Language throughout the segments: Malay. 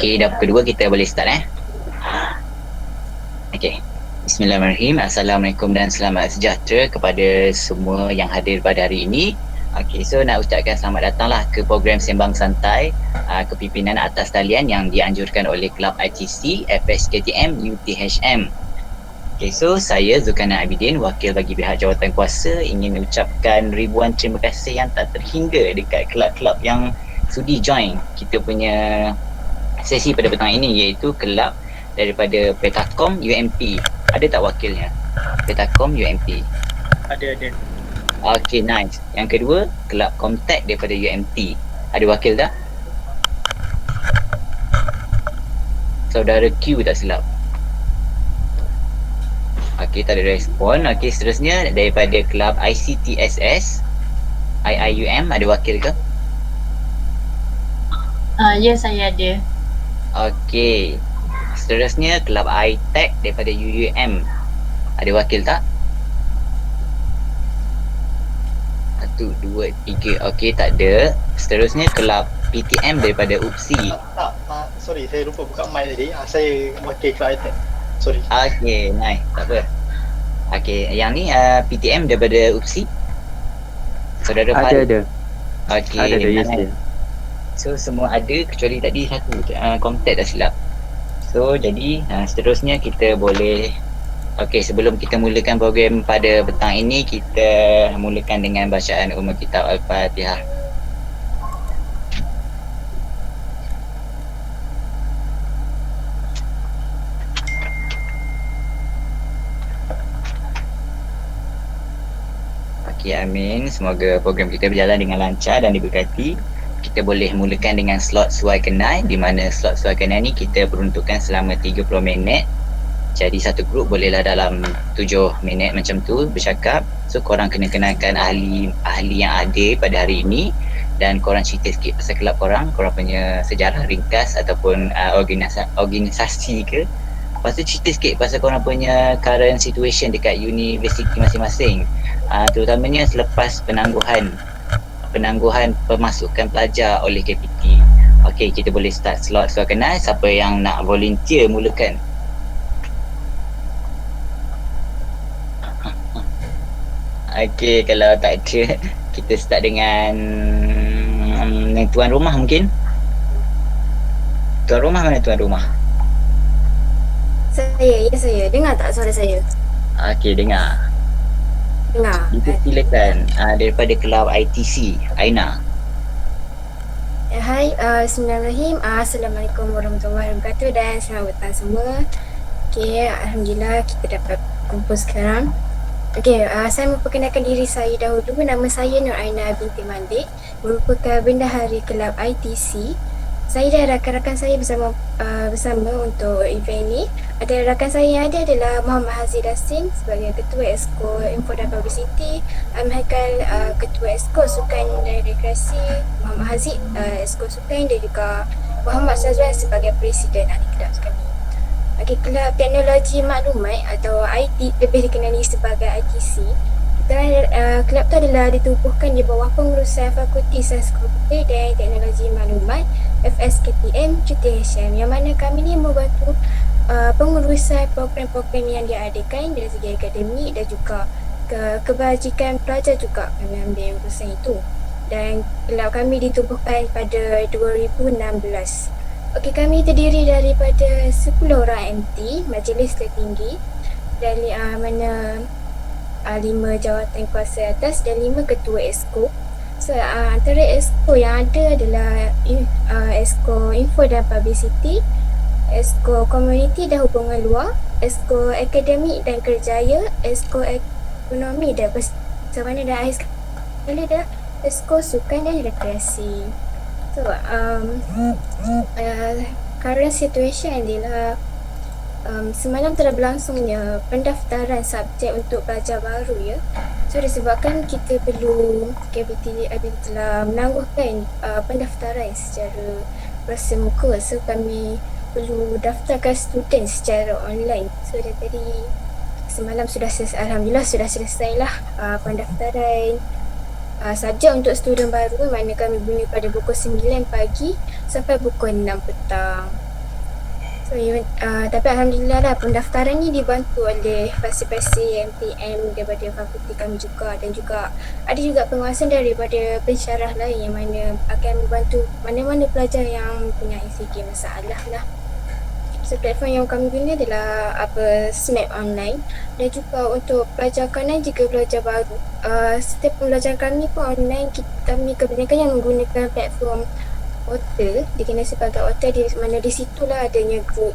Okey, dah kedua kita boleh start Okey. Bismillahirrahmanirrahim. Assalamualaikum dan selamat sejahtera kepada semua yang hadir pada hari ini. Okey, so nak ucapkan selamat datanglah ke program Sembang Santai kepimpinan atas talian yang dianjurkan oleh Kelab ITC FSKTM UTHM. Okey, so saya Zulkarnain Abidin, wakil bagi pihak jawatan kuasa, ingin ucapkan ribuan terima kasih yang tak terhingga dekat kelab-kelab yang sudi join kita punya sesi pada petang ini, iaitu kelab daripada Petacom UMP. Ada tak wakilnya? Petacom UMP. Ada. Okay, nice. Yang kedua, kelab Comtech daripada UMP. Ada wakil tak? Saudara Q tak silap. Okay, tak ada respon. Okay, seterusnya daripada kelab ICTSS IIUM, ada wakil ke? Ya, saya ada. Okey. Seterusnya kelab iTech daripada UUM. Ada wakil tak? 1, 2, 3. Okey, tak ada. Seterusnya kelab PTM daripada UPSI. Tak. Sorry, saya lupa buka mic tadi. Saya wakil kelab iTech. Sorry. Okey, nice. Tak apa. Okey, yang ni PTM daripada UPSI. Saudara Fahad. Ada. Okey, Ada, yes, nice. ya. So semua ada kecuali tadi satu Comtech dah silap. So jadi seterusnya kita boleh. Okey, sebelum kita mulakan program pada petang ini, kita mulakan dengan bacaan Ummul Kitab Al-Fatihah. Okey, amin. Semoga program kita berjalan dengan lancar dan diberkati. Kita boleh mulakan dengan slot suai kenal, di mana slot suai kenal ni kita peruntukkan selama 30 minit. Jadi satu grup bolehlah dalam 7 minit macam tu bercakap. So korang kena kenalkan ahli yang ada pada hari ini, dan korang cerita sikit pasal kelab korang punya sejarah ringkas ataupun organisasi ke. Lepas tu cerita sikit pasal korang punya current situation dekat universiti masing-masing, terutamanya selepas penangguhan pemasukan pelajar oleh KPT. Okey, kita boleh start slot suara kenal. Siapa yang nak volunteer mulakan? Okey, kalau tak ada, kita start dengan tuan rumah mungkin. Tuan rumah mana tuan rumah? Saya. Dengar tak suara saya? Okey, dengar. Dengar. Silakan daripada kelab ITC, Aina. Hai, Bismillahirrahmanirrahim. Assalamualaikum warahmatullahi wabarakatuh dan selamat petang semua. Okey, Alhamdulillah kita dapat kumpul sekarang. Okey, saya memperkenalkan diri saya dahulu. Nama saya Nur Aina binti Mandik, merupakan bendahari kelab ITC. Saya dan rakan-rakan saya bersama untuk event ini. Ada rakan saya yang ada adalah Muhammad Haziq Dasin sebagai Ketua Exco Info dan Publicity, Haikal Ketua Exco Sukan dan Rekreasi, Muhammad Haziq Exco Sukan, dan juga Muhammad Syazwan sebagai Presiden ahli kelab sekali. Okey, Kelab Teknologi Maklumat atau IT, lebih dikenali sebagai ITC. Kelab tu adalah ditubuhkan di bawah pengurusan Fakulti Sains Komputer dan Teknologi Maklumat FSKTM UTHM, yang mana kami ni membantu pengurusan program-program yang diadakan dari segi akademik dan juga kebajikan pelajar juga kami ambil urusan itu. Dan kelab kami ditubuhkan pada 2016. Okey, kami terdiri daripada 10 orang MT, Majlis Tertinggi, dari mana 5 jawatan kuasa atas dan 5 ketua Exco. So antara Exco yang ada adalah Exco Info dan Publicity, Exco Community dan Hubungan Luar, Exco Akademik dan Kerjaya, Exco Ekonomi dan Persawanan, dan akhir sekali adalah Exco Sukan dan Rekreasi. So current situation adalah semalam telah berlangsungnya pendaftaran subjek untuk pelajar baru ya. So disebabkan kita perlu KPT telah menangguhkan pendaftaran secara berasa muka, so kami perlu daftarkan student secara online. So dari tadi semalam Alhamdulillah sudah selesai lah pendaftaran subjek untuk student baru, mana kami bunyi pada pukul 9 pagi sampai pukul 6 petang. So tapi Alhamdulillah lah pendaftaran ni dibantu oleh fasi-fasi MPM daripada fakulti kami juga, dan juga ada juga penguasaan daripada pensyarah lain yang mana akan membantu mana-mana pelajar yang punya sikit masalah lah. So platform yang kami guna adalah SMAP online, dan juga untuk pelajar kanan jika pelajar baru, setiap pembelajaran kami pun online. Kami kebanyakan yang menggunakan platform OTA, dikenal sebagai OTA, di mana di situlah adanya group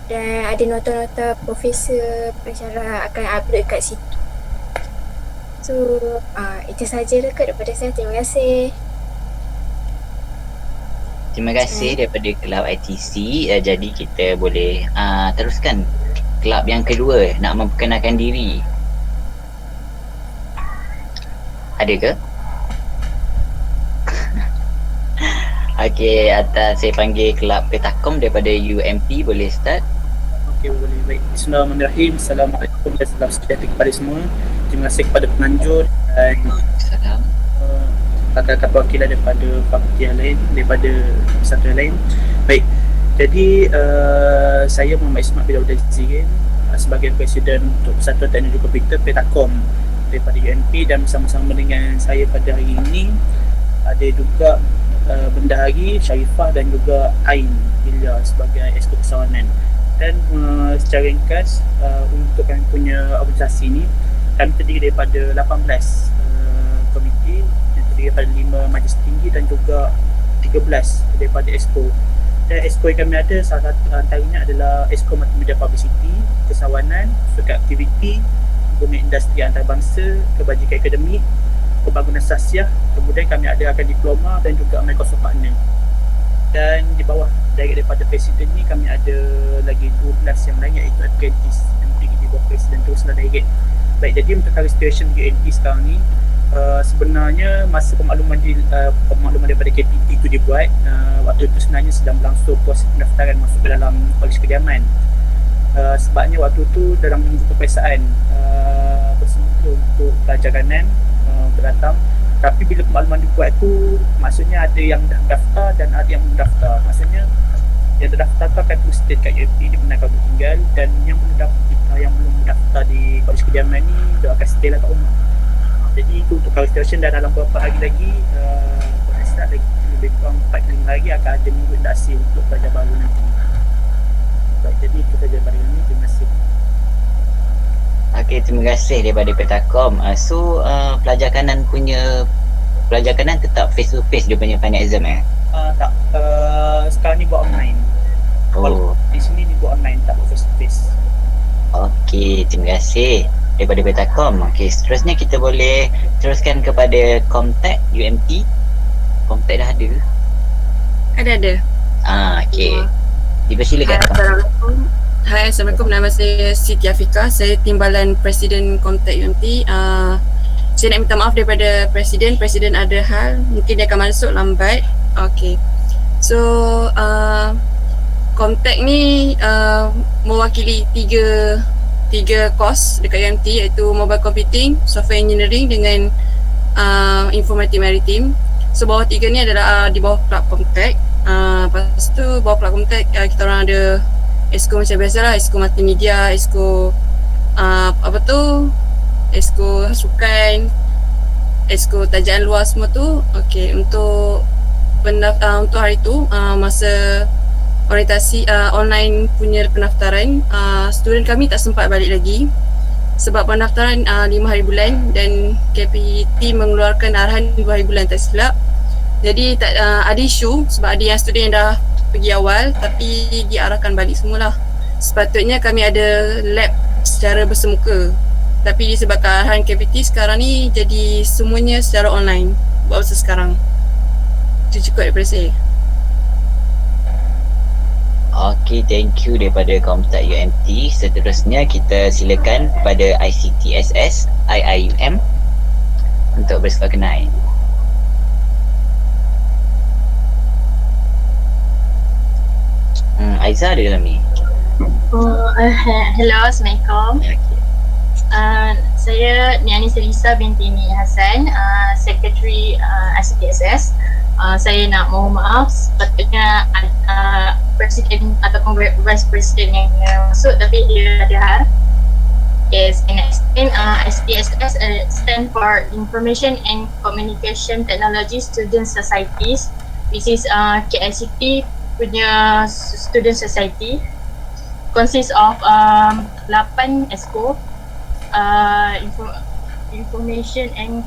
dan ada nota-nota profesor pensyarah akan upload kat situ. So itu sahaja dekat daripada saya. Terima kasih. Terima kasih daripada kelab ITC. Jadi kita boleh teruskan kelab yang kedua, nak memperkenalkan diri. Ada ke? Okey, atas saya panggil kelab Petakom daripada UMP. Boleh start? Okey, boleh. Baik. Bismillahirrahmanirrahim. Assalamualaikum dan salam sejahtera kepada semua. Terima kasih kepada penganjur dan Salam. rakan-rakan perwakilan daripada fakulti yang lain, daripada pesantren yang lain. Baik, jadi saya Muhammad Ismail bin Abdul Aziz sebagai Presiden untuk Persatuan Teknologi Komputer Petakom daripada UMP, dan bersama-sama dengan saya pada hari ini ada juga Bendahari Sharifah dan juga Ain Bilya sebagai Esko Persawanan. Dan secara ringkas untuk kami punya organisasi ini, kami terdiri daripada 18 komiti yang terdiri daripada 5 majlis tinggi dan juga 13 daripada Esko. Dan Esko yang kami ada, salah satu antaranya adalah Esko Multimedia Publicity, Persawanan, Sukat Aktiviti, Hubungan Industri Antarabangsa, Kebajikan Akademik, Pembangunan Sasiah, kemudian kami adakan diploma dan juga Microsoft Partner. Dan di bawah daripada Presiden ni kami ada lagi 12 yang lain, iaitu apprentice yang berdiri di bawah Presiden teruslah direct. Baik, jadi untuk current situation UNP sekarang ni, sebenarnya masa pemakluman daripada KPT itu dibuat, waktu itu sebenarnya sedang berlangsung proses pendaftaran masuk ke dalam Kolej Kediaman. Sebabnya waktu itu dalam minggu peperiksaan bersemuka untuk pelajar kanan untuk datang. Tapi bila pemakluman dibuat tu, maksudnya ada yang dah daftar dan ada yang belum daftar. Maksudnya yang terdaftar tu akan terus stay kat UMP, dibenarkan untuk tinggal, dan yang belum daftar di Kolej Kediaman ni dia akan stay lah kat rumah. Jadi itu untuk current situation, dan dalam beberapa hari lagi start lagi lebih kurang 4-5 hari akan ada minggu induksi untuk pelajar baru nanti. Baik, jadi itu saja daripada kami. Terima kasih. Okey, terima kasih daripada Petakom. Pelajar kanan tetap face to face dia punya final exam Tak, sekarang ni buat online. Oh. Di sini ni buat online, tak buat face to face. Okey, terima kasih daripada Petakom. Okey, seterusnya kita boleh teruskan kepada Comtech UMT. Comtech dah ada ke? Ada. Okey. Dipersilakan. Assalamualaikum. Hai, Assalamualaikum. Nama saya Siti Afika. Saya Timbalan Presiden Comtech UMT. Saya nak minta maaf daripada Presiden. Presiden ada hal, mungkin dia akan masuk lambat. Okey. So, Comtech ni mewakili tiga course dekat UMT, iaitu Mobile Computing, Software Engineering dengan Informatik Maritim. So bawah tiga ni adalah di bawah Kelab Comtech. Lepas tu bawah Kelab Comtech kita orang ada Esko macam biasa lah, Esko Multimedia, Esko Esko Sukan, Esko Tajaan Luar, semua tu. Okey, untuk hari tu masa orientasi online punya pendaftaran, student kami tak sempat balik lagi sebab pendaftaran 5 hari bulan dan KPT mengeluarkan arahan 2 hari bulan tak silap. Jadi tak ada isu sebab ada yang student yang dah pergi awal tapi diarahkan balik semualah. Sepatutnya kami ada lab secara bersemuka, tapi disebabkan arahan KPT sekarang ni jadi semuanya secara online buat masa sekarang. Itu cukup daripada saya. Okey, thank you daripada Comtech UMT. Seterusnya kita silakan kepada ICTSS IIUM untuk bersuara kenal. Aiza ada dalam ni? Hello, Assalamualaikum. Okay. Saya Niani Selisa binti Mi Hassan, Secretary ICTSS. Saya nak mohon maaf, sepatutnya presiden ataupun vice president yang masuk, tapi dia ada hal. Yes, and explain SPSS stand for Information and Communication Technology Student Societies, which is KICT punya student society, consists of 8 ESCO, information and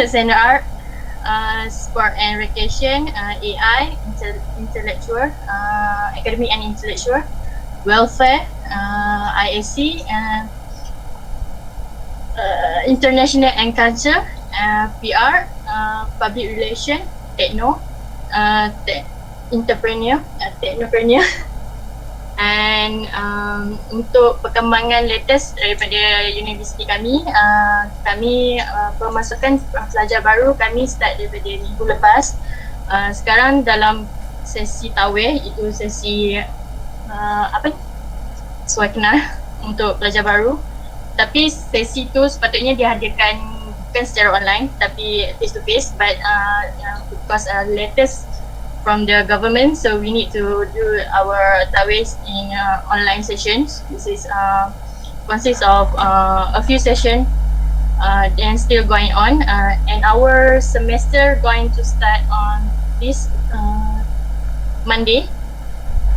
SNR, sport and recreation, AI, intellectual, academic and intellectual, welfare, IAC, international and culture, PR, public relation, techno, technopreneur, and untuk perkembangan latest daripada universiti kami, pemasukan pelajar baru kami start daripada minggu lepas. Sekarang dalam sesi taweh, itu sesi suakenal untuk pelajar baru, tapi sesi tu sepatutnya dihadirkan bukan secara online tapi face to face, but because latest from the government, so we need to do our tawees in online sessions. This is consists of a few sessions and still going on, and our semester going to start on this Monday.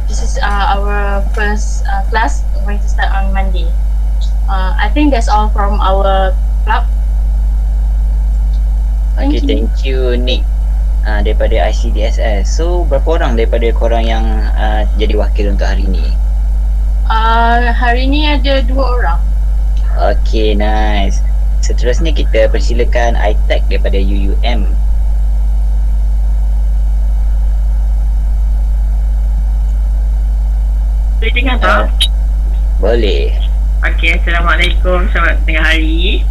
This is our first class going to start on Monday. I think that's all from our club. Okay, thank you Nick daripada ICDSS. So berapa orang daripada korang yang jadi wakil untuk hari ni? Hari ni ada 2 orang. Okay, nice. Seterusnya kita persilakan iTech daripada UUM. Boleh dengar tak? Boleh. Okay, Assalamualaikum, selamat tengah hari.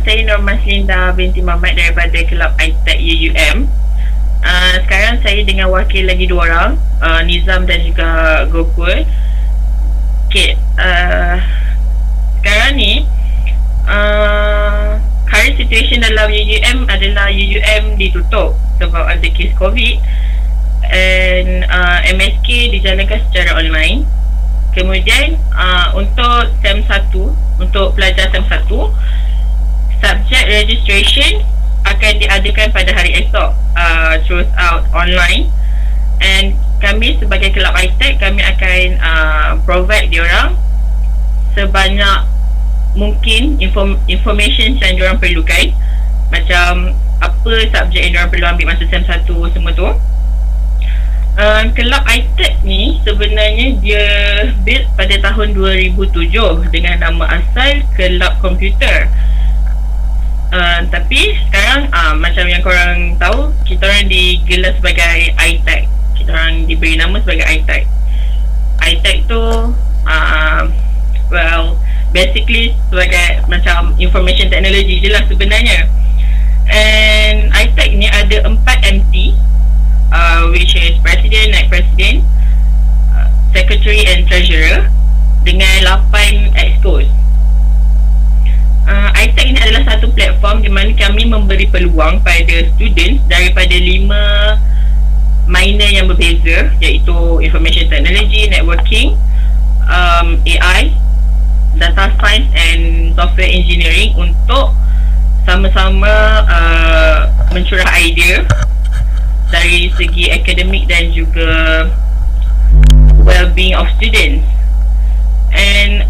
Saya Nur Maslinda binti Muhammad daripada Kelab iTech UUM. Sekarang saya dengan wakil lagi 2 orang, Nizam dan juga Gokul. Okay, sekarang ni current situation dalam UUM adalah UUM ditutup sebab ada kes COVID, and MSK dijalankan secara online. Kemudian untuk SEM 1, untuk pelajar SEM 1, subject registration akan diadakan pada hari esok, throughout online, and kami sebagai Kelab iTech, kami akan provide diorang sebanyak mungkin information yang diorang perlukan, macam apa subjek yang diorang perlu ambil masa SEM 1 semua tu. Kelab iTech ni sebenarnya dia build pada tahun 2007 dengan nama asal Kelab Komputer. Tapi sekarang macam yang korang tahu, kita orang digelar sebagai iTech. Kita orang diberi nama sebagai iTech. iTech tu well, basically sebagai macam information technology je lah sebenarnya. And iTech ni ada 4 MT, which is President, Naib President, Secretary and Treasurer, dengan 8 Excos. iTech ni adalah satu platform di mana kami memberi peluang pada students daripada 5 minor yang berbeza, iaitu Information Technology, Networking, AI, Data Science and Software Engineering, untuk sama-sama mencurah idea dari segi akademik dan juga well-being of students. And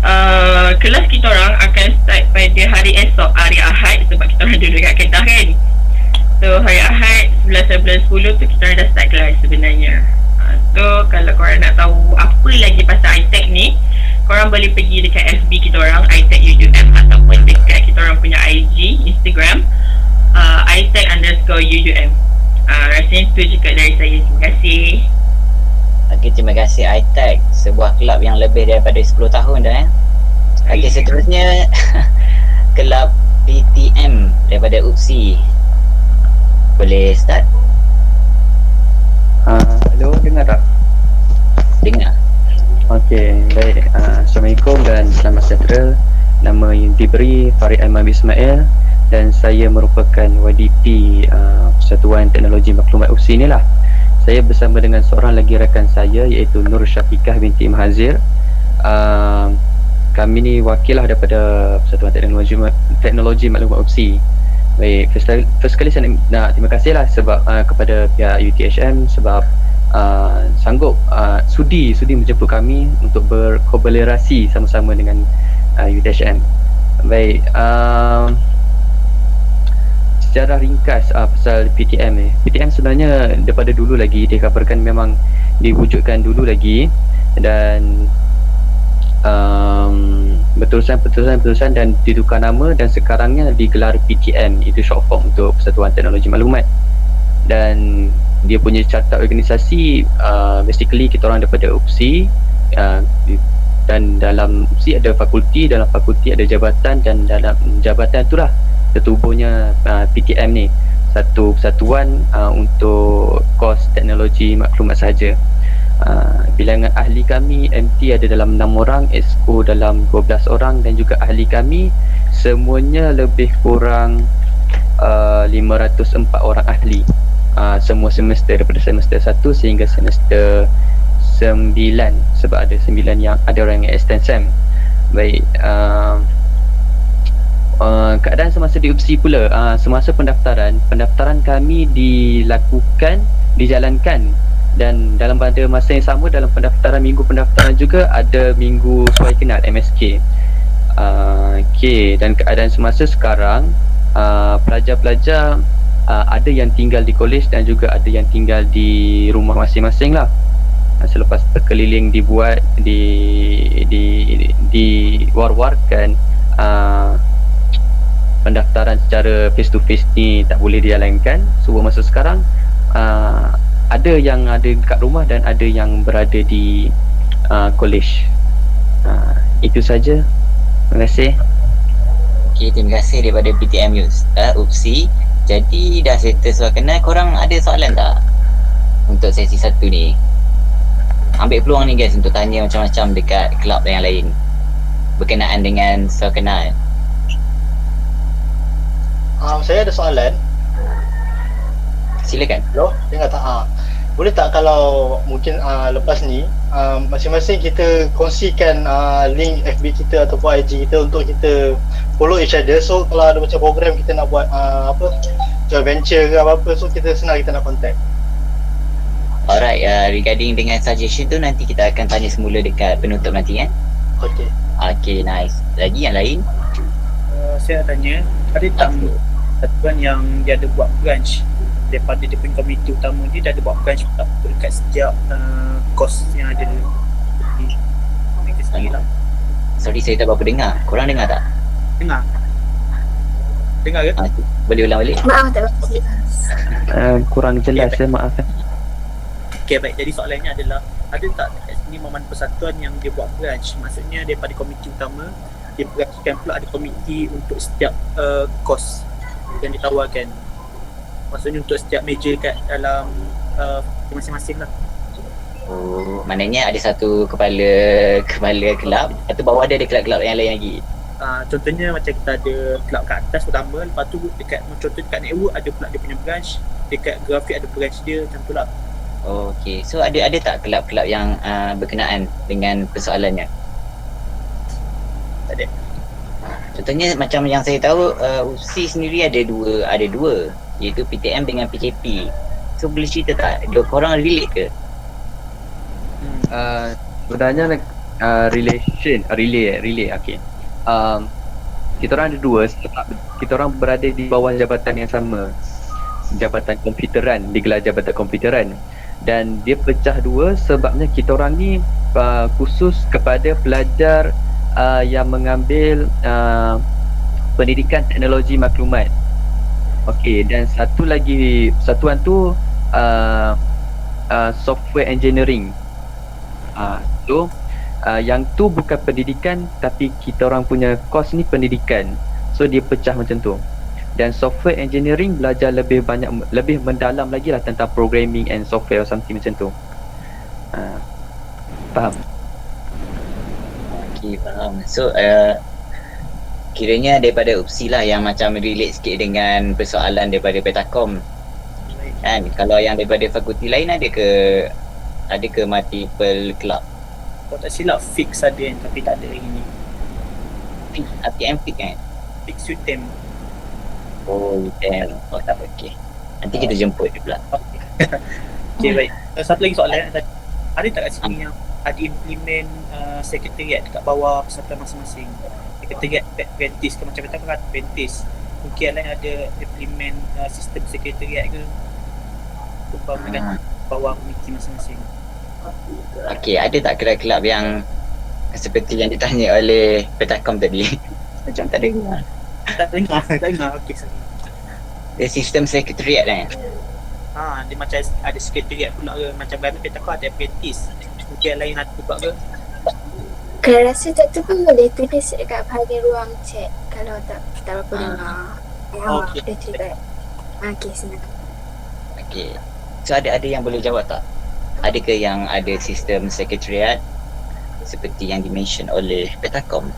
kelas kita orang akan start pada hari esok, hari Ahad, sebab kita orang duduk kat Kedah kan. So hari Ahad 11-11-10 tu kita orang dah start kelas sebenarnya. So kalau korang nak tahu apa lagi pasal iTech ni, korang boleh pergi dekat FB kita orang, iTech UUM, ataupun dekat kita orang punya IG, Instagram, iTech_UUM. Rasanya itu juga dari saya. Terima kasih. Okay, terima kasih iTech, sebuah kelab yang lebih daripada 10 tahun dah. Okay, seterusnya Kelab PTM daripada UPSI. Boleh start? Hello, dengar tak? Dengar. Okey, baik. Assalamualaikum dan selamat sejahtera. Nama yang diberi Farid Aiman Ismail dan saya merupakan YDP Persatuan Teknologi Maklumat UPSI ni lah. Saya bersama dengan seorang lagi rakan saya iaitu Nur Syafiqah binti Mahazir. Kami ni wakil lah daripada Persatuan Teknologi Maklumat UPSI. Baik, first sekali saya nak terima kasih lah sebab kepada pihak UTHM sebab sanggup sudi menjemput kami untuk berkolaborasi sama-sama dengan UTHM. Baik, secara ringkas pasal PTM ni. PTM sebenarnya daripada dulu lagi dikabarkan memang diwujudkan dulu lagi dan berterusan dan ditukar nama dan sekarangnya digelar PTM, itu short form untuk Persatuan Teknologi Maklumat. Dan dia punya carta organisasi basically kita orang daripada UPSI, dan dalam UPSI ada fakulti, dalam fakulti ada jabatan, dan dalam jabatan itulah tertubuhnya PTM ni, satu persatuan untuk kos teknologi maklumat sahaja. Bilangan ahli kami MT ada dalam 6 orang, Exco dalam 12 orang, dan juga ahli kami semuanya lebih kurang 504 orang ahli, semua semester daripada semester 1 sehingga semester 9, sebab ada 9 yang ada orang yang extend SEM. Baik, keadaan semasa di UPSI pula, semasa pendaftaran kami dijalankan, dan dalam pada masa yang sama dalam minggu pendaftaran juga ada minggu suai kenal MSK. Dan keadaan semasa sekarang, pelajar-pelajar ada yang tinggal di kolej dan juga ada yang tinggal di rumah masing-masing lah. Selepas berkeliling dibuat diwar-warkan, pendaftaran secara face to face ni tak boleh dijalankan. So masa sekarang ada yang ada dekat rumah dan ada yang berada di kolej. Itu saja. Terima kasih. Okey, terima kasih daripada PTM UPSI. Jadi dah settle soal kenal, korang ada soalan tak untuk sesi 1 ni? Ambil peluang ni guys untuk tanya macam-macam dekat kelab yang lain berkenaan dengan soal kenal. Saya ada soalan. Silakan. Hello, dengar tak? Boleh tak kalau mungkin lepas ni masing-masing kita kongsikan link FB kita ataupun IG kita untuk kita follow each other. So kalau ada macam program kita nak buat joint venture ke apa-apa, so kita senang kita nak contact. Alright, regarding dengan suggestion tu nanti kita akan tanya semula dekat penutup nanti kan? Okay. Okay, nice. Lagi yang lain? Saya nak tanya, ada tak satuan yang dia ada buat branch daripada dia punya komiti utama dia ada buat branch tak dekat setiap kos yang ada di mereka sendiri lah. Sorry, saya tak berapa dengar. Korang dengar tak? Dengar ke? Boleh ulang balik? Maaf tak berapa. Kurang jelas saya, maaf. Okay, baik. Jadi soalannya adalah, ada tak dekat sini Momen Persatuan yang dia buat branch? Maksudnya daripada komiti utama dia branchkan pula ada komiti untuk setiap kos yang ditawarkan. Maksudnya untuk setiap meja kat dalam masing-masing lah. Oh, maknanya ada satu kepala kelab atau bawah dia ada kelab-kelab yang lain lagi. Contohnya macam kita ada kelab kat atas pertama, lepas tu dekat contoh dekat network ada pula dia punya branch, dekat grafik ada branch dia, macam tu lah. Oh, okay. So ada tak kelab-kelab yang berkenaan dengan persoalannya? Tak ada. Contohnya macam yang saya tahu UPSI sendiri ada dua iaitu PTM dengan PKP. So boleh cerita tak? Korang relate ke? Sebenarnya relay. Okay. Kita orang ada dua sebab kita orang berada di bawah jabatan yang sama, jabatan komputeran, digelar jabatan komputeran, dan dia pecah dua sebabnya kita orang ni khusus kepada pelajar yang mengambil pendidikan teknologi maklumat. Okey, dan satu lagi persatuan tu software engineering. So yang tu bukan pendidikan tapi kita orang punya course ni pendidikan. So dia pecah macam tu. Dan software engineering belajar lebih banyak, lebih mendalam lagi lah tentang programming and software or something macam tu. Faham? Okay, faham. So kiranya daripada UPSI lah yang macam relate sikit dengan persoalan daripada Petakom. Kan, kalau yang daripada fakulti lain ada ke multiple club? Kalau tak silap fix ada kan, tapi tak ada lagi ni. ATM fix kan? Fix UTM. Oh, UTM. Oh, tak apa, okay. Nanti kita jemput dia pula. Okay, baik. Satu lagi soalan, ada tak kat sini yang ada implement sekretariat dekat bawah persatuan masing-masing? Sekretariat apprentice ke macam kata kan apprentice. Mungkin lain ada implement sistem sekretariat ke umpama bawah komiti masing-masing. Okay, ada tak kelab-kelab yang seperti yang ditanya oleh Petakom tadi? Macam tak dengar. Tak dengar. Okay, sorry. Dia sistem sekretariat kan? Dia macam ada sekretariat pula ke, macam kami Petakom ada apprentice. Mungkin lain ada juga ke? Kalau rasa tak tu pun boleh tulis dekat bahagian ruang chat kalau tak berapa dengar. Okay. Dia cerita. Okay, senang. Okay. So ada yang boleh jawab tak? Adakah yang ada sistem sekretariat seperti yang dimention oleh Petakom?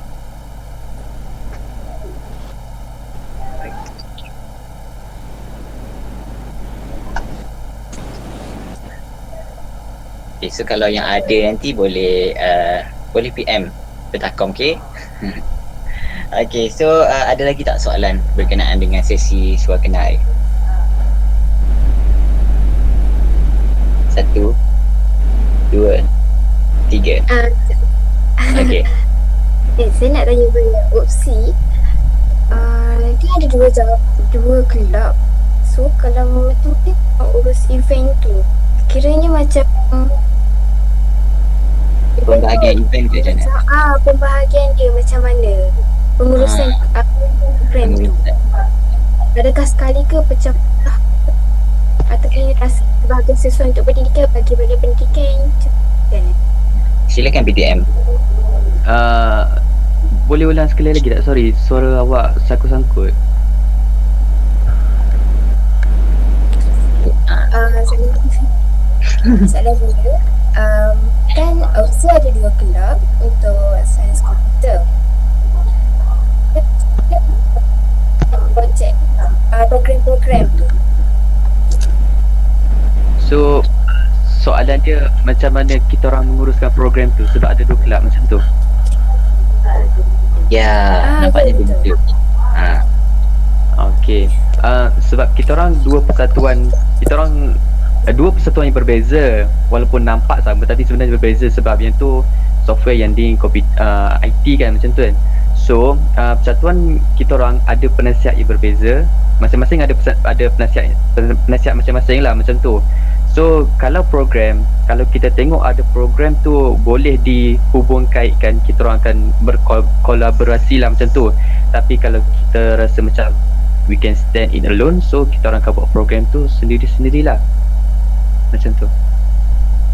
Okay, so kalau yang ada nanti boleh PM Petakom, okay? Okay, so ada lagi tak soalan berkenaan dengan sesi suara kenal? 1, 2, 3. Okay. Saya nak tanya balik opsi. Dia ada dua kelab. So kalau tu dia urus event tu, kiranya macam pembahagian event ke macam mana? Pembahagian dia macam mana? Pengurusan program tu. Adakah sekali ke pecah-pecah ataupun rasa bahagian sesuai untuk pendidikan bagi bagian pendidikan macam mana? Silakan PTM. Boleh ulang sekali lagi tak? Sorry, suara awak sangkut-sangkut. Soalan saya, kan opsi ada dua kelab untuk sains komputer. Projek program-program tu. So soalan dia macam mana kita orang menguruskan program tu sebab ada dua kelab macam tu. Ya, nampaknya begitu. Okey. Sebab kita orang dua persatuan yang berbeza walaupun nampak sama tapi sebenarnya berbeza sebab yang tu software yang di IT kan macam tu kan. So persatuan kita orang ada penasihat yang berbeza, masing-masing ada penasihat masing-masing lah macam tu. So kalau kita tengok ada program tu boleh dihubung kaitkan, kita orang akan berkolaborasi lah macam tu. Tapi kalau kita rasa macam we can stand in alone, so kita orang akan buat program tu sendiri-sendirilah. Macam tu.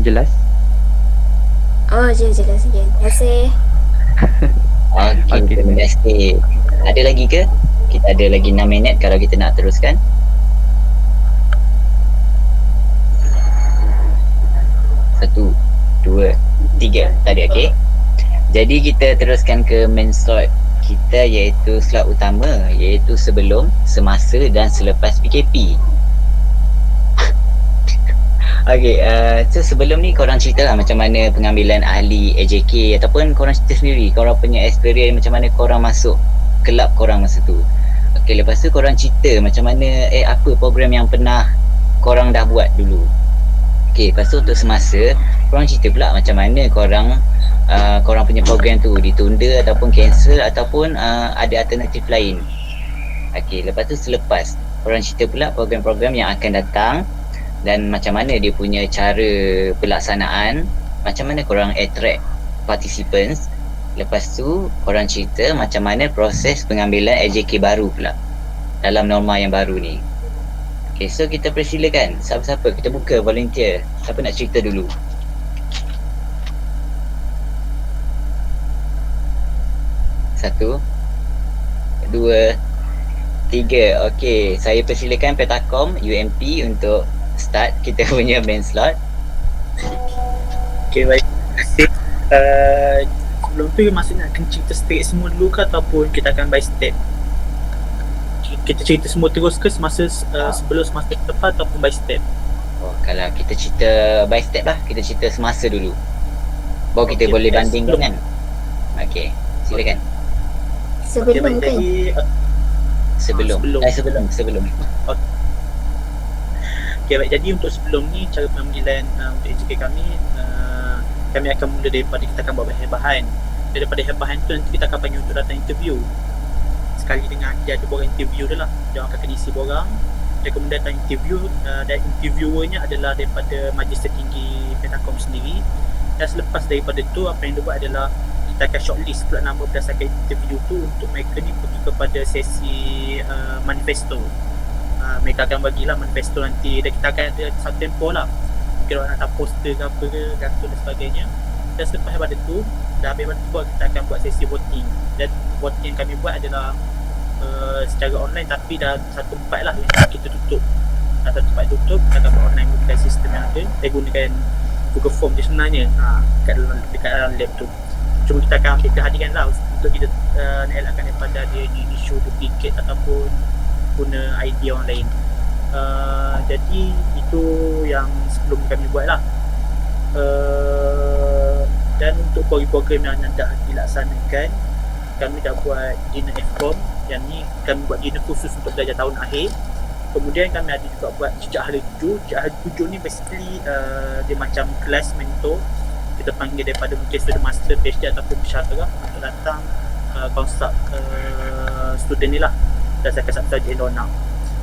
Jelas? Oh, jelas. Terima kasih. Okay, terima kasih. Ada lagi ke? Kita ada lagi 6 minit kalau kita nak teruskan. Satu, 2, 3. Tadi okey. Jadi kita teruskan ke main slot kita iaitu slot utama iaitu sebelum, semasa dan selepas PKP. Okay, so sebelum ni korang cerita lah macam mana pengambilan ahli AJK ataupun korang cerita sendiri korang punya experience macam mana korang masuk kelab korang masa tu. Okay, lepas tu korang cerita macam mana apa program yang pernah korang dah buat dulu. Okay, lepas tu untuk semasa korang cerita pula macam mana korang punya program tu ditunda ataupun cancel ataupun ada alternatif lain. Okay, lepas tu selepas korang cerita pula program-program yang akan datang dan macam mana dia punya cara pelaksanaan, macam mana korang attract participants. Lepas tu korang cerita macam mana proses pengambilan AJK baru pula dalam norma yang baru ni. Okay, so kita persilakan siapa-siapa, kita buka volunteer. Siapa nak cerita dulu? Satu, 2, 3. Okay, saya persilakan Petakom UMP untuk start kita punya main slot. Okay, baik. sebelum tu maksudnya akan cerita straight semua dulu ke ataupun kita akan by step? Kita cerita semua terus ke semasa sebelum semasa tepat ataupun by step? Kalau kita cerita by step lah, kita cerita semasa dulu. Baru kita boleh bandingkan kan. Okey, silakan. Sebelum kan? Sebelum. Okey, baik. Jadi untuk sebelum ni, cara pemanggilan untuk AJK kami, kami akan mula daripada kita akan buat bahan. Daripada bahan tu nanti kita akan panggil untuk datang interview. Sekali dengan dia ada borang interview dia lah. Dia akan isi borang. Dia kemudian datang interview, dan interviewernya adalah daripada Majlis Tertinggi Pentakom sendiri. Dan selepas daripada tu, apa yang dia buat adalah kita akan shortlist pula nama berdasarkan interview tu untuk mereka ni pergi kepada sesi manifesto. Mereka akan bagilah manifesto nanti dan kita akan ada satu tempoh lah. Mungkin orang nak letak poster ke apa ke, gantung dan sebagainya. Dan selepas daripada tu, dah habis daripada tu kita akan buat sesi voting. Dan voting yang kami buat adalah secara online tapi dah satu tempat lah yang kita tutup. Dah satu tempat tutup, kita akan buat online menggunakan sistem yang ada. Saya gunakan Google Form je sebenarnya dekat dalam lab tu. Cuma kita akan ambil kehadiran lah untuk kita nak elakkan daripada adanya isu duplicate ataupun guna ID orang lain. Jadi itu yang sebelum kami buat lah. Dan untuk program-program yang nak dilaksanakan, kami dah buat dinner FCOM. Yang ni kami buat dinner khusus untuk belajar tahun akhir. Kemudian kami ada juga buat jejak hari 7. Jejak hari 7 ni basically dia macam kelas mentor. Kita panggil daripada mungkin student master, PhD ataupun pesyarat untuk datang consult student ni lah berdasarkan satu sahaja yang diorang nak.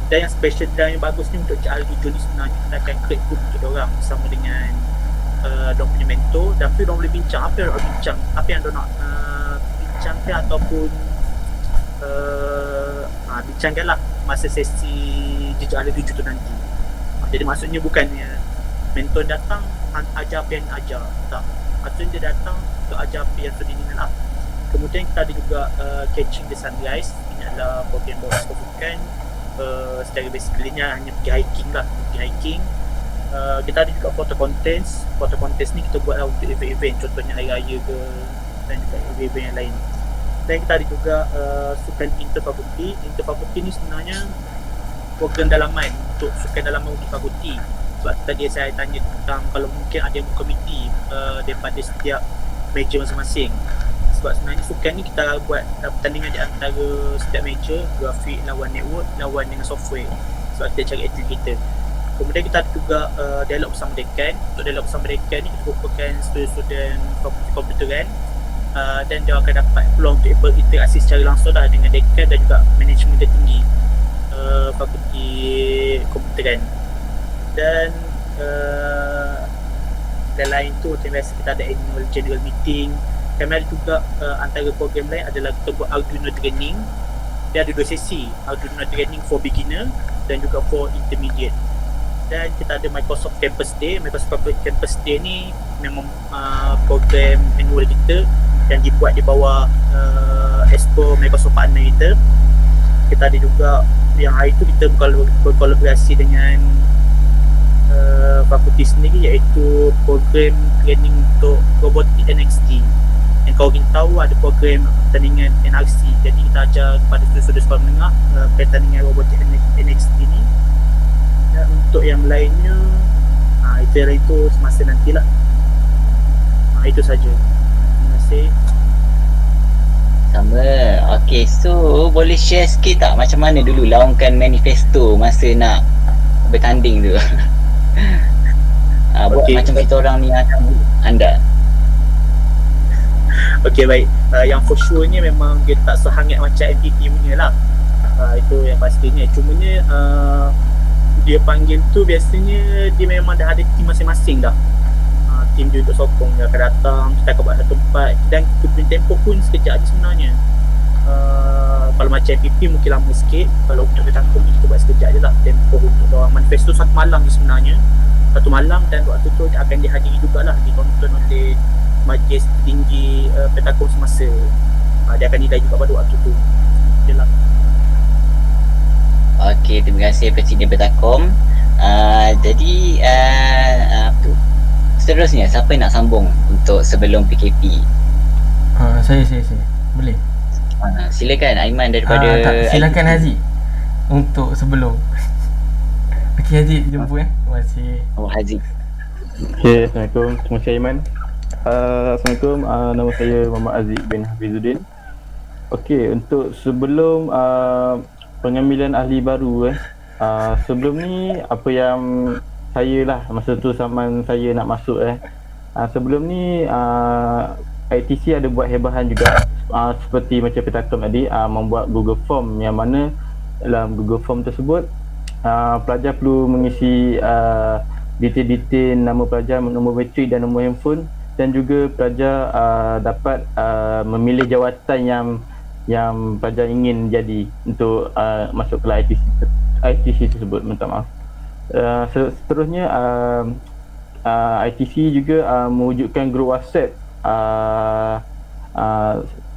Dan yang special dan yang bagus ni untuk jejak hari 7 ni sebenarnya kita akan create group untuk diorang bersama dengan diorang punya mentor. Dan tu diorang boleh bincang apa yang diorang bincang, apa yang diorang nak bincangkan ataupun bincangkan lah masa sesi jejak hari 7 tu nanti. Jadi maksudnya bukannya mentor datang ajar apa yang ajar, tak. Maksudnya dia datang untuk ajar apa yang student ni lah. Kemudian kita ada juga Catching the Sunrise. Ini adalah program bawa bukan secara basically-nya hanya pergi hiking lah, kita ada juga photo contest. Photo contest ni kita buat lah untuk event-event, contohnya hari raya ke dan juga event-event yang lain. Dan kita ada juga sukan interfakulti. Interfakulti ni sebenarnya program dalaman untuk sukan dalaman di fakulti. Sebab tadi saya tanya tentang kalau mungkin ada yang berkomiti daripada setiap meja masing-masing. Sebab sebenarnya sukan ni kita buat pertandingan di antara setiap meja, grafik lawan network, lawan dengan software. Sebab kita cari atlet kita. Kemudian kita ada juga dialog bersama dekan. Untuk dialog bersama dekan ni kita merupakan student-student fakulti komputeran. Dan dia akan dapat peluang untuk berinteraksi secara langsung lah dengan dekan dan juga manajemen tertinggi fakulti komputeran. Dan lain tu macam biasa kita ada annual general meeting. Kami ada juga antara program lain adalah kita buat Arduino training. Dia ada 2 sesi, Arduino training for beginner dan juga for intermediate. Dan kita ada Microsoft Campus Day. Microsoft Campus Day ni memang program annual kita yang dibuat di bawah Expo Microsoft Partner kita. Kita ada juga yang hari tu kita berkolaborasi dengan fakulti sendiri, iaitu program training untuk robotik NXT. Yang kau ingin tahu ada program pertandingan NRC. Jadi kita ajar kepada student-student sekolah menengah berkaitan dengan robotik NXT ni. Dan untuk yang lainnya itu semasa nantilah. Itu saja. Terima kasih. Sama. Okay, so boleh share sikit tak macam mana dulu laungkan manifesto masa nak bertanding tu? Buat okay, macam kita orang ni akan anda. Okay, baik. Yang for sure nya memang dia tak sehangat macam MPP punya lah. Itu yang pastinya. Cumanya dia panggil tu biasanya dia memang dah ada team masing-masing dah. Team dia untuk sokong, dia akan datang, kita akan buat satu tempat dan kita punya tempoh pun sekejap je sebenarnya. Kalau macam MPP mungkin lama sikit. Kalau untuk Pentakom ni kita buat sekejap je lah tempoh untuk orang manifesto. Satu malam je sebenarnya, satu malam, dan waktu tu akan dihadiri jugalah, ditonton oleh Majlis Tertinggi Pentakom semasa. Dia akan nilai juga pada waktu tu. Je lah. Okey, terima kasih Presiden Pentakom. Jadi seterusnya siapa nak sambung untuk sebelum PKP? Saya. Boleh? Silakan Aiman daripada silakan Haziq untuk sebelum. Okey Haziq, jumpa Terima kasih. Haziq. Okay, Assalamualaikum. Terima kasih Aiman. Assalamualaikum. Nama saya Muhammad Aziz bin Hafizuddin. Okey, untuk sebelum pengambilan ahli baru sebelum ni apa yang saya lah masa tu zaman saya nak masuk sebelum ni ITC ada buat hebahan juga seperti macam Petakom tadi, membuat Google Form yang mana dalam Google Form tersebut pelajar perlu mengisi detail-detail nama pelajar, nombor matrik dan nombor handphone, dan juga pelajar dapat memilih jawatan yang pelajar ingin jadi untuk masuk kelas ITC tersebut. Minta maaf. Seterusnya ITC juga mewujudkan grup WhatsApp.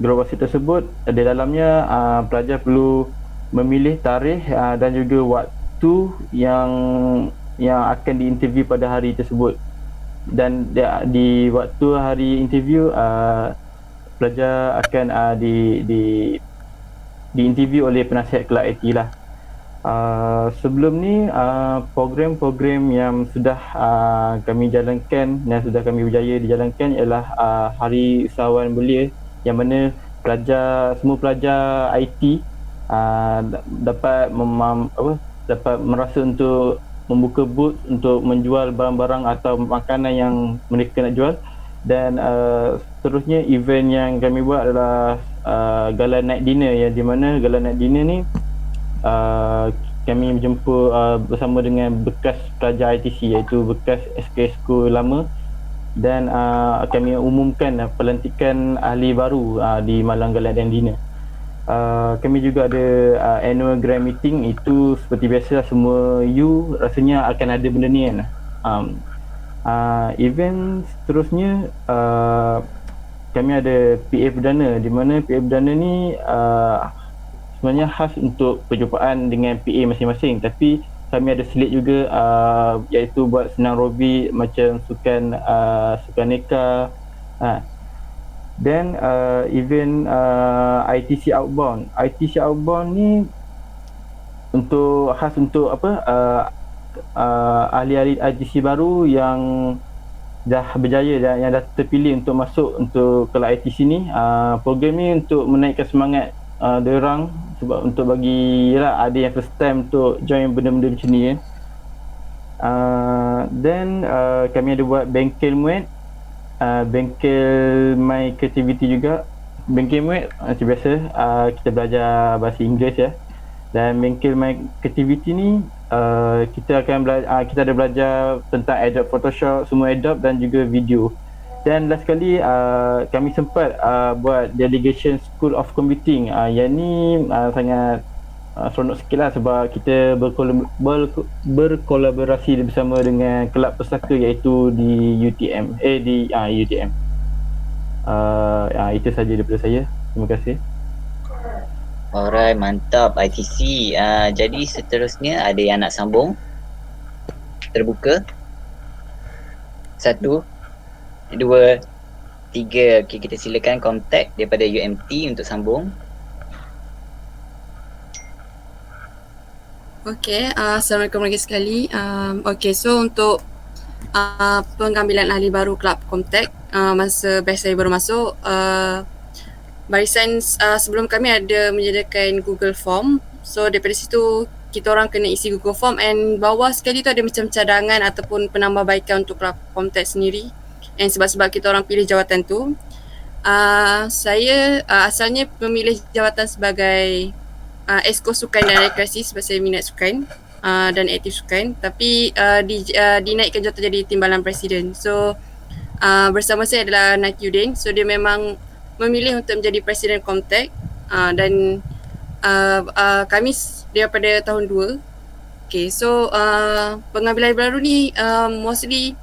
Grup WhatsApp tersebut di dalamnya pelajar perlu memilih tarikh dan juga waktu yang akan diinterview pada hari tersebut, dan di waktu hari interview pelajar akan diinterview oleh penasihat kelas IT lah. Sebelum ni program-program yang sudah kami jalankan dan sudah kami berjaya dijalankan ialah Hari Usahawan Belia, yang mana semua pelajar IT dapat merasa untuk membuka booth untuk menjual barang-barang atau makanan yang mereka nak jual. Dan seterusnya event yang kami buat adalah Gala Night Dinner, yang di mana Gala Night Dinner ni kami berjumpa bersama dengan bekas pelajar ITC, iaitu bekas SK lama, dan kami umumkan pelantikan ahli baru di malam Gala Night Dinner. Kami juga ada annual grand meeting. Itu seperti biasa semua rasanya akan ada benda ni kan. Event seterusnya kami ada PA Perdana, di mana PA Perdana ni sebenarnya khas untuk perjumpaan dengan PA masing-masing, tapi kami ada selit juga iaitu buat senang robi macam sukan neka. Dan event ITC Outbound. ITC Outbound ni khas untuk ahli-ahli ITC baru yang dah berjaya dan yang dah terpilih untuk masuk untuk kelas ITC ni. Program ni untuk menaikkan semangat diorang, sebab untuk bagi ada yang first time untuk join benda-benda macam ni Dan kami ada buat bengkel muat, bengkel My Creativity juga. Bengkel muat macam biasa kita belajar bahasa Inggeris Dan bengkel My Creativity ni kita akan kita ada belajar tentang Adobe Photoshop, semua Adobe dan juga video. Dan last sekali kami sempat buat delegation School of Computing. Yang ni sangat seronok sikit lah, sebab kita berkolaborasi bersama dengan kelab pesaka iaitu di UTM. UTM. Itu saja daripada saya. Terima kasih. Alright, mantap ITC. Jadi seterusnya ada yang nak sambung? Terbuka. 1, 2, 3. Okay, kita silakan kontak daripada UMT untuk sambung. Okay, Assalamualaikum lagi sekali. Okay, so untuk pengambilan ahli baru Kelab Comtech masa batch saya baru masuk, barisan sebelum kami ada menyediakan Google Form. So daripada situ kita orang kena isi Google Form, and bawah sekali tu ada macam cadangan ataupun penambahbaikan untuk Kelab Comtech sendiri. And sebab kita orang pilih jawatan tu, saya asalnya memilih jawatan sebagai Esko Sukan dan Rekreasi sebab saya minat sukan dan aktif sukan, tapi dinaikkan jawatan jadi Timbalan Presiden. So bersama saya adalah Nakiuddin. So dia memang memilih untuk menjadi Presiden Comtech dan kami daripada tahun 2. Okay, so pengambilan baru ni mostly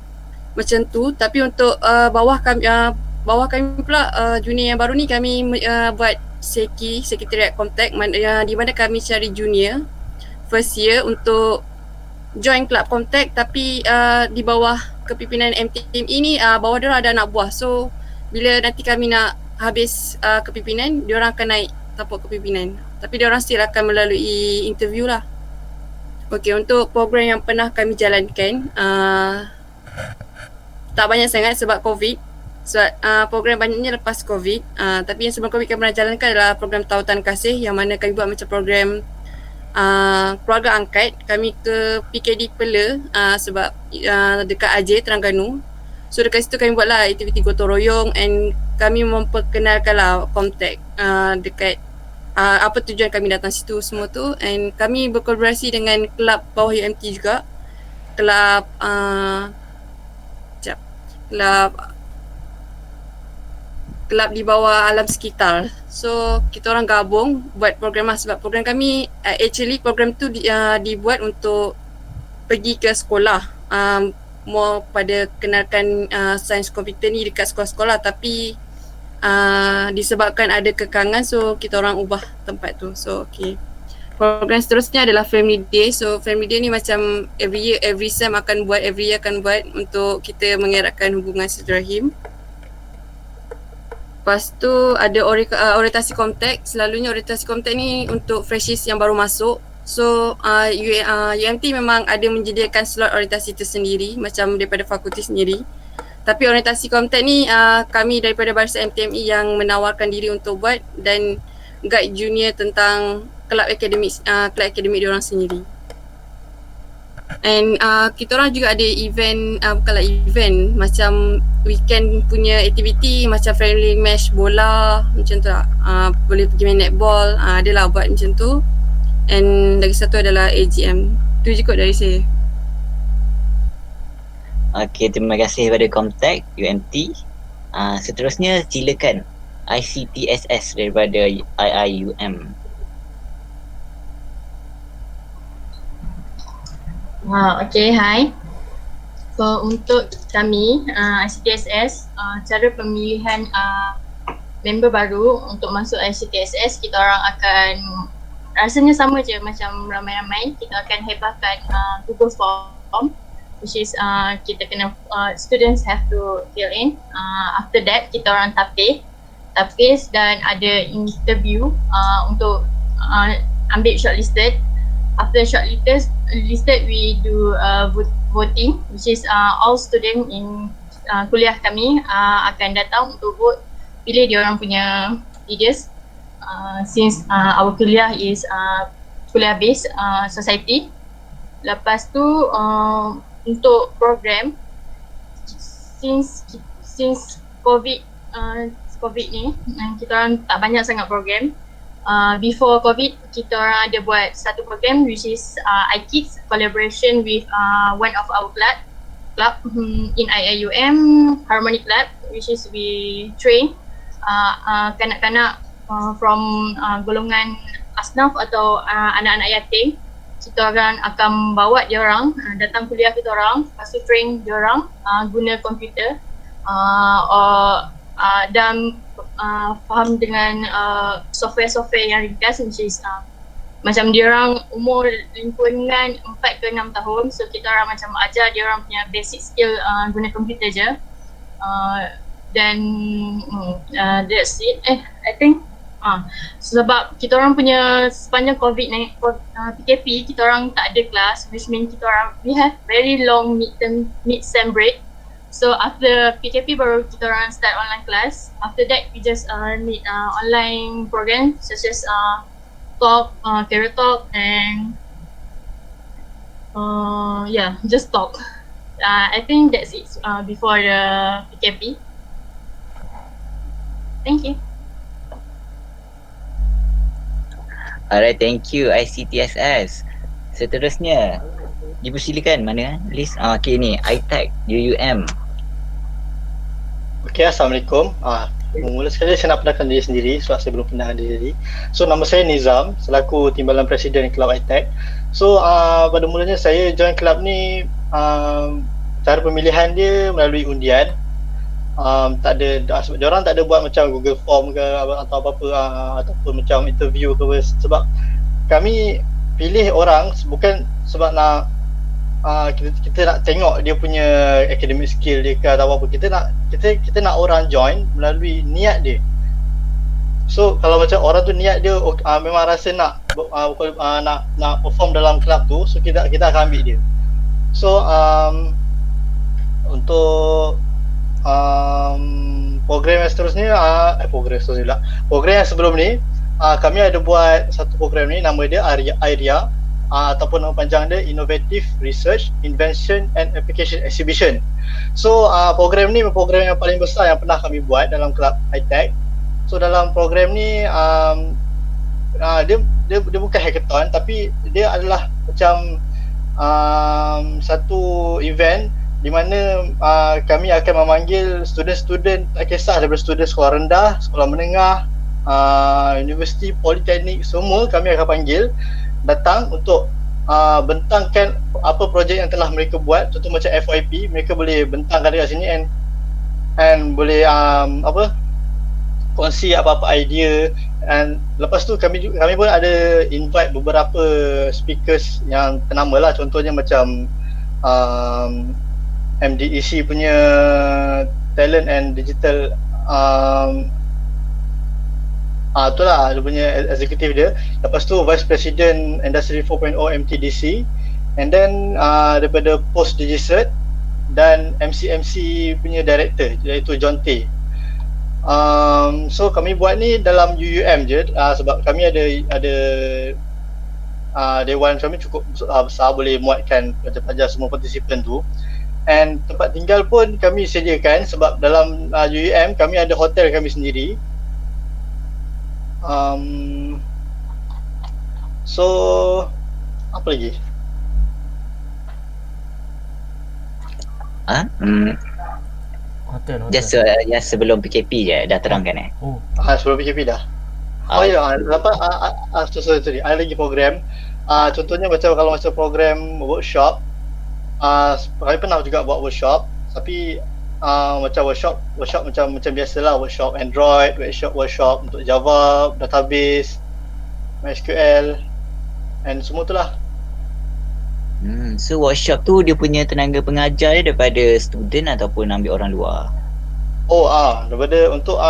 macam tu, tapi untuk bawah kami pula junior yang baru ni kami buat Sekretariat Comtech di mana kami cari junior first year untuk join Kelab Comtech, tapi di bawah kepimpinan MTM ini bawah dia ada anak buah. So bila nanti kami nak habis kepimpinan, diorang akan naik tapak kepimpinan. Tapi diorang still akan melalui interview lah. Okey, untuk program yang pernah kami jalankan, tak banyak sangat sebab COVID. Program banyaknya lepas COVID, tapi yang sebelum COVID kami pernah jalankan adalah program Tautan Kasih, yang mana kami buat macam program keluarga angkat. Kami ke PKD Pela sebab dekat AJ Terengganu. So dekat situ kami buatlah aktiviti gotong royong and kami memperkenalkanlah kontak dekat apa tujuan kami datang situ semua tu, and kami berkolaborasi dengan kelab bawah UMT juga, kelab kelab di bawah alam sekitar. So kita orang gabung buat program lah, sebab program kami actually program tu dibuat untuk pergi ke sekolah, more pada kenalkan sains komputer ni dekat sekolah-sekolah, tapi disebabkan ada kekangan, so kita orang ubah tempat tu. So okay, program seterusnya adalah Family Day. So Family Day ni macam every year, every year akan buat untuk kita mengeratkan hubungan silaturahim. Lepas tu ada orientasi kontak. Selalunya orientasi kontak ni untuk freshies yang baru masuk. So UMT memang ada menyediakan slot orientasi tersendiri macam daripada fakulti sendiri. Tapi orientasi kontak ni kami daripada Barisan MTME yang menawarkan diri untuk buat, dan guide junior tentang kelab akademik diorang sendiri. And kita orang juga ada event, bukanlah event, macam weekend punya aktiviti macam friendly match bola macam tu lah. Boleh pergi main netball, adalah buat macam tu. And lagi satu adalah AGM. Tu je kot dari saya. Okey, terima kasih kepada Komtek UMT. Seterusnya silakan ICTSS daripada IIUM. Okay, hi. So untuk kami ICTSS, cara pemilihan member baru untuk masuk ICTSS, kita orang akan rasanya sama je macam ramai-ramai. Kita akan hebahkan Google Form, which is kita kena students have to fill in. After that kita orang tapis dan ada interview untuk ambil shortlisted. After shortlisted, we do voting, which is all student in kuliah kami akan datang untuk vote, pilih dia orang punya leaders. Since our kuliah is kuliah based society. Lepas tu untuk program, since COVID ni kita orang tak banyak sangat program. Before COVID, kita orang ada buat satu program which is iKids collaboration with one of our club in IIUM, Harmony Club, which is we train kanak-kanak from golongan asnaf atau anak-anak yatim. Kita orang akan bawa dia orang datang kuliah kita orang, lepas tu train dia orang guna komputer dan faham dengan software-software yang ringkas, which is macam dia orang umur lingkungan 4 ke 6 tahun. So kita orang macam ajar dia orang punya basic skill guna komputer je. Dan that's it. I think sebab kita orang punya sepanjang COVID ni PKP, kita orang tak ada kelas, which means kita orang we have very long mid-sem break. So after PKP baru kita orang start online class. After that we just need online program such as talk, career talk, and just talk. I think that's it before the PKP. Thank you. Alright, thank you ICTSS. Seterusnya dipersilakan mana list okay ni iTech UUM. Okay, Assalamualaikum. Mula sekali saya nak perkenalkan diri sendiri sebab saya belum kenal diri. So nama saya Nizam, selaku Timbalan Presiden Kelab iTech. So pada mulanya saya join kelab ni, cara pemilihan dia melalui undian. Tak ada, diorang tak ada buat macam Google Form ke atau apa-apa ataupun macam interview ke, sebab kami pilih orang bukan sebab nak kita nak tengok dia punya academic skill dia ke atau apa. Kita nak orang join melalui niat dia. So kalau macam orang tu niat dia memang rasa nak perform dalam club tu, so kita akan ambil dia. So untuk program yang seterusnya program yang sebelum ni kami ada buat satu program ni, nama dia IRIA, ataupun nama panjang dia Innovative Research, Invention and Application Exhibition. So program ni program yang paling besar yang pernah kami buat dalam kelab high-tech. So dalam program ni dia bukan hackathon, tapi dia adalah macam satu event di mana kami akan memanggil student-student, tak kisah daripada student sekolah rendah, sekolah menengah, universiti, politeknik, semua kami akan panggil datang untuk bentangkan apa projek yang telah mereka buat. Contoh macam FYP, mereka boleh bentangkan dekat sini and boleh kongsi apa-apa idea. And lepas tu kami pun ada invite beberapa speakers yang ternama lah. Contohnya macam MDEC punya Talent and Digital itulah dia punya eksekutif dia. Lepas tu Vice President Industry 4.0 MTDC, and then daripada Post Digicert, dan MC punya director iaitu John Tay. So kami buat ni dalam UUM je, sebab kami ada dewan kami cukup besar, boleh muatkan pelajar-pelajar semua partisipan tu. And tempat tinggal pun kami sediakan, sebab dalam UUM kami ada hotel kami sendiri. So apa lagi? Hotel. Just yang sebelum PKP je dah terangkan Sebelum PKP dah. Lepas sorry, ada lagi program. Contohnya macam kalau macam program workshop, kami pernah juga buat workshop, tapi macam workshop macam biasalah, workshop Android, workshop untuk Java, database, MySQL, and semua tu lah. So workshop tu dia punya tenaga pengajar dia daripada student ataupun ambil orang luar? Daripada untuk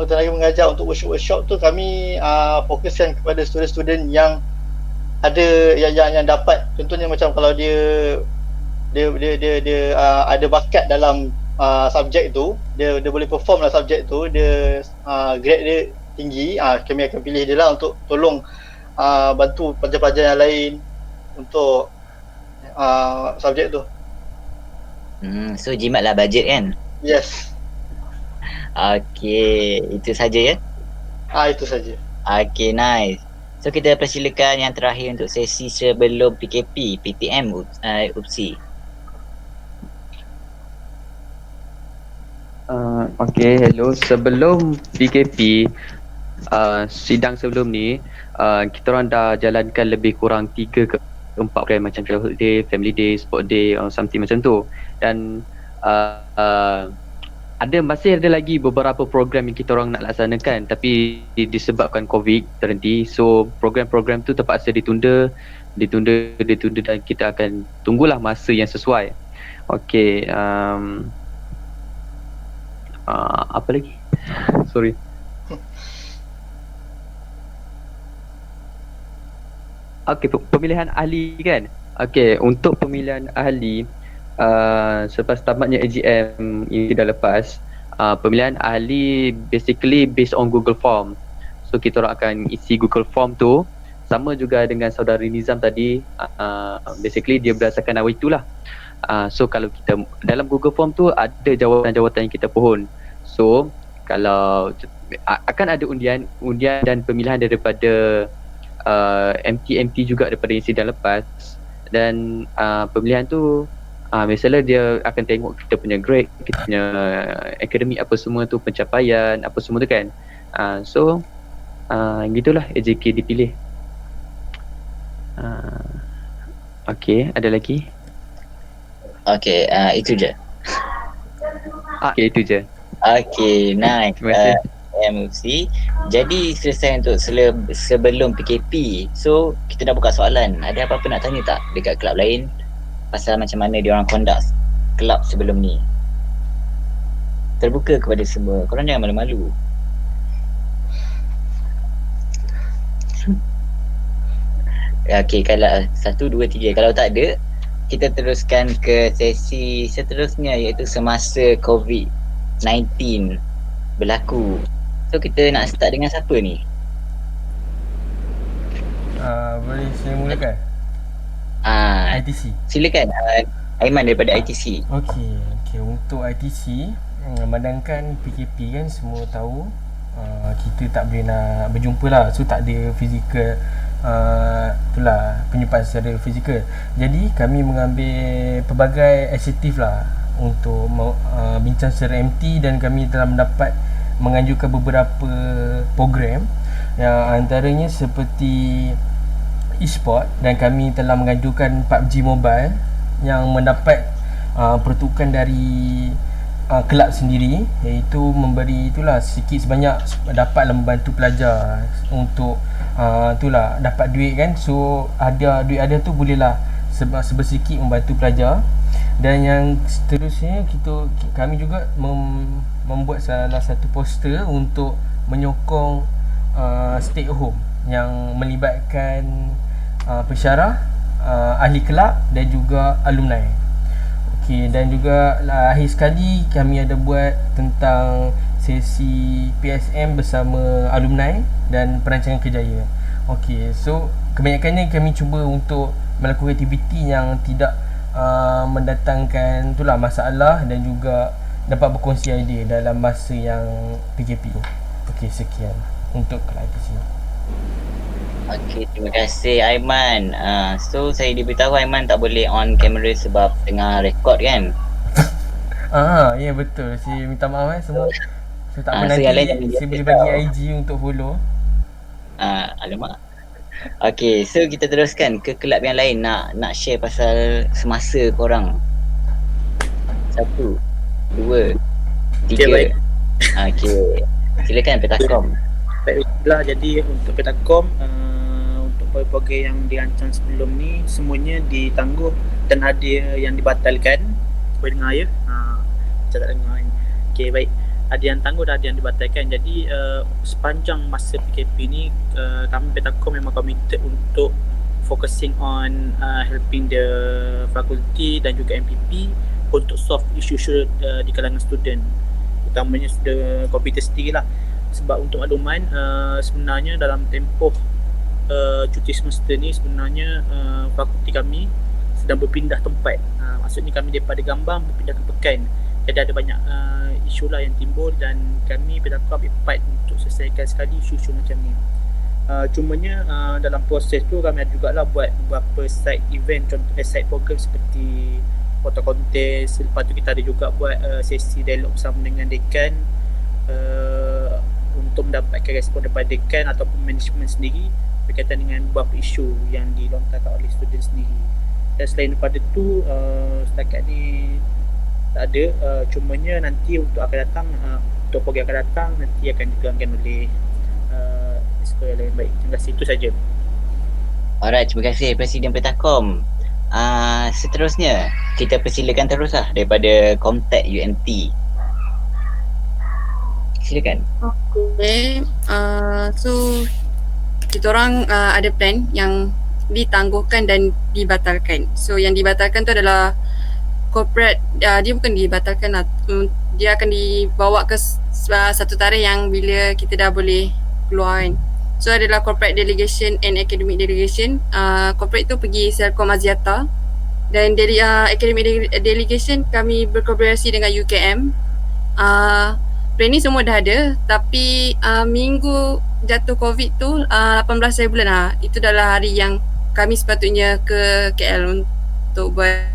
tenaga pengajar untuk workshop tu kami fokuskan kepada student-student yang ada yang dapat. Contohnya macam kalau dia ada bakat dalam subjek tu, dia boleh perform dalam subjek tu, dia grade dia tinggi, kami akan pilih dia lah untuk tolong bantu pelajar-pelajar yang lain untuk subjek tu. So jimatlah bajet kan? Yes. Okay, itu saja ya? Itu saja. Okay, nice. So kita persilakan yang terakhir untuk sesi sebelum PKP, PTM UPSI. Okay, hello. Sebelum PKP, sidang sebelum ni, kita orang dah jalankan lebih kurang 3 ke 4 program macam childhood day, family day, sport day, something macam tu. Dan masih ada lagi beberapa program yang kita orang nak laksanakan, tapi disebabkan COVID terhenti. So program-program tu terpaksa ditunda dan kita akan tunggulah masa yang sesuai. Okay, apa lagi? Sorry. Okay, pemilihan ahli kan? Okay, untuk pemilihan ahli, selepas tamatnya AGM ini dah lepas, pemilihan ahli basically based on Google Form. So kita orang akan isi Google Form tu, sama juga dengan saudari Nizam tadi, basically dia berdasarkan nawaitu lah. So kalau kita dalam Google Form tu ada jawatan-jawatan yang kita pohon. So kalau akan ada undian dan pemilihan daripada MT juga daripada insiden lepas, dan pemilihan tu misalnya dia akan tengok kita punya grade, kita punya akademik apa semua tu, pencapaian apa semua tu kan. So gitulah AJK dipilih. Okay, ada lagi? Okay, itu je. Okay, itu je. Okay, nice. Terima kasih. MUC. Jadi selesai untuk sebelum PKP. So kita nak buka soalan. Ada apa-apa nak tanya tak dekat kelab lain pasal macam mana dia orang conduct kelab sebelum ni? Terbuka kepada semua. Korang jangan malu-malu. Okey, kalau 1, 2, 3. Kalau tak ada, kita teruskan ke sesi seterusnya iaitu semasa COVID-19 berlaku. So kita nak start dengan siapa ni? Boleh saya mulakan? ITC. Silakan Aiman daripada ITC. Okey, untuk ITC, memandangkan PKP kan semua tahu, kita tak boleh nak berjumpa lah. So tak ada fizikal, itulah penyumpaan secara fizikal. Jadi kami mengambil pelbagai inisiatif lah untuk bincang secara MT, dan kami telah mendapat menganjurkan beberapa program yang antaranya seperti e-sport, dan kami telah mengajukan PUBG Mobile yang mendapat pertukaran dari kelab sendiri, iaitu memberi itulah sikit sebanyak dapatlah membantu pelajar untuk itulah dapat duit kan. So duit ada tu bolehlah sebersikit membantu pelajar. Dan yang seterusnya kami juga membuat salah satu poster untuk menyokong stay at home yang melibatkan pensyarah, ahli kelab dan juga alumni. Okey, dan juga akhir sekali kami ada buat tentang sesi PSM bersama alumni dan perancangan kerjaya. Okey, so kebanyakannya kami cuba untuk melakukan aktiviti yang tidak mendatangkan itulah masalah, dan juga dapat berkongsi idea dalam masa yang PKP. Okey, sekian untuk kelas di sini. Okey, terima kasih Aiman. So saya diberitahu Aiman tak boleh on kamera sebab tengah rekod kan? Ya betul. Saya minta maaf semua. Saya tak apa, so nanti saya boleh bagi IG untuk follow. Alamak. Okey, so kita teruskan ke kelab yang lain nak share pasal semasa korang. 1, 2, 3. Okey. Silakan Petakom. Baiklah, jadi untuk Petakom, untuk program yang dirancang sebelum ni semuanya ditangguh dan ada yang dibatalkan. Boleh dengar ya? Saya tak dengar kan. Okey, baik. Ada yang tangguh dan ada yang dibatalkan. Jadi sepanjang masa PKP ni, kami Petakom memang committed untuk focusing on helping the faculty dan juga MPP untuk solve isu-isu di kalangan student, utamanya komputer sendiri lah. Sebab untuk makluman, sebenarnya dalam tempoh cuti semester ni sebenarnya fakulti kami sedang berpindah tempat. Maksudnya kami daripada Gambang berpindah ke Pekan. Jadi ada banyak isu lah yang timbul, dan kami Petakom cepat untuk selesaikan sekali isu-isu macam ni. Cumanya dalam proses tu kami ada jugalah buat beberapa side event, contoh side program seperti foto kontes. Lepas tu kita ada juga buat sesi dialog bersama dengan dekan untuk mendapatkan respon daripada dekan ataupun management sendiri berkaitan dengan beberapa isu yang dilontarkan oleh student sendiri. Dan selain daripada tu, setakat ni tak ada. Cumanya nanti untuk akan datang, untuk program akan datang nanti akan digelarkan oleh sekolah lain. Baik, terima kasih, itu saja. Alright, terima kasih Presiden Petakom. Seterusnya kita persilakan teruslah daripada Kontak UMT. Silakan. Okay, so kita orang ada plan yang ditangguhkan dan dibatalkan. So yang dibatalkan tu adalah corporate, dia bukan dibatalkan lah, dia akan dibawa ke satu tarikh yang bila kita dah boleh keluar kan. So adalah corporate delegation and academic delegation. Corporate tu pergi Selcom Axiata, dan dari academic delegation kami berkolaborasi dengan UKM. Plan ni semua dah ada, tapi minggu jatuh COVID tu 18 bulan itu adalah hari yang kami sepatutnya ke KL untuk buat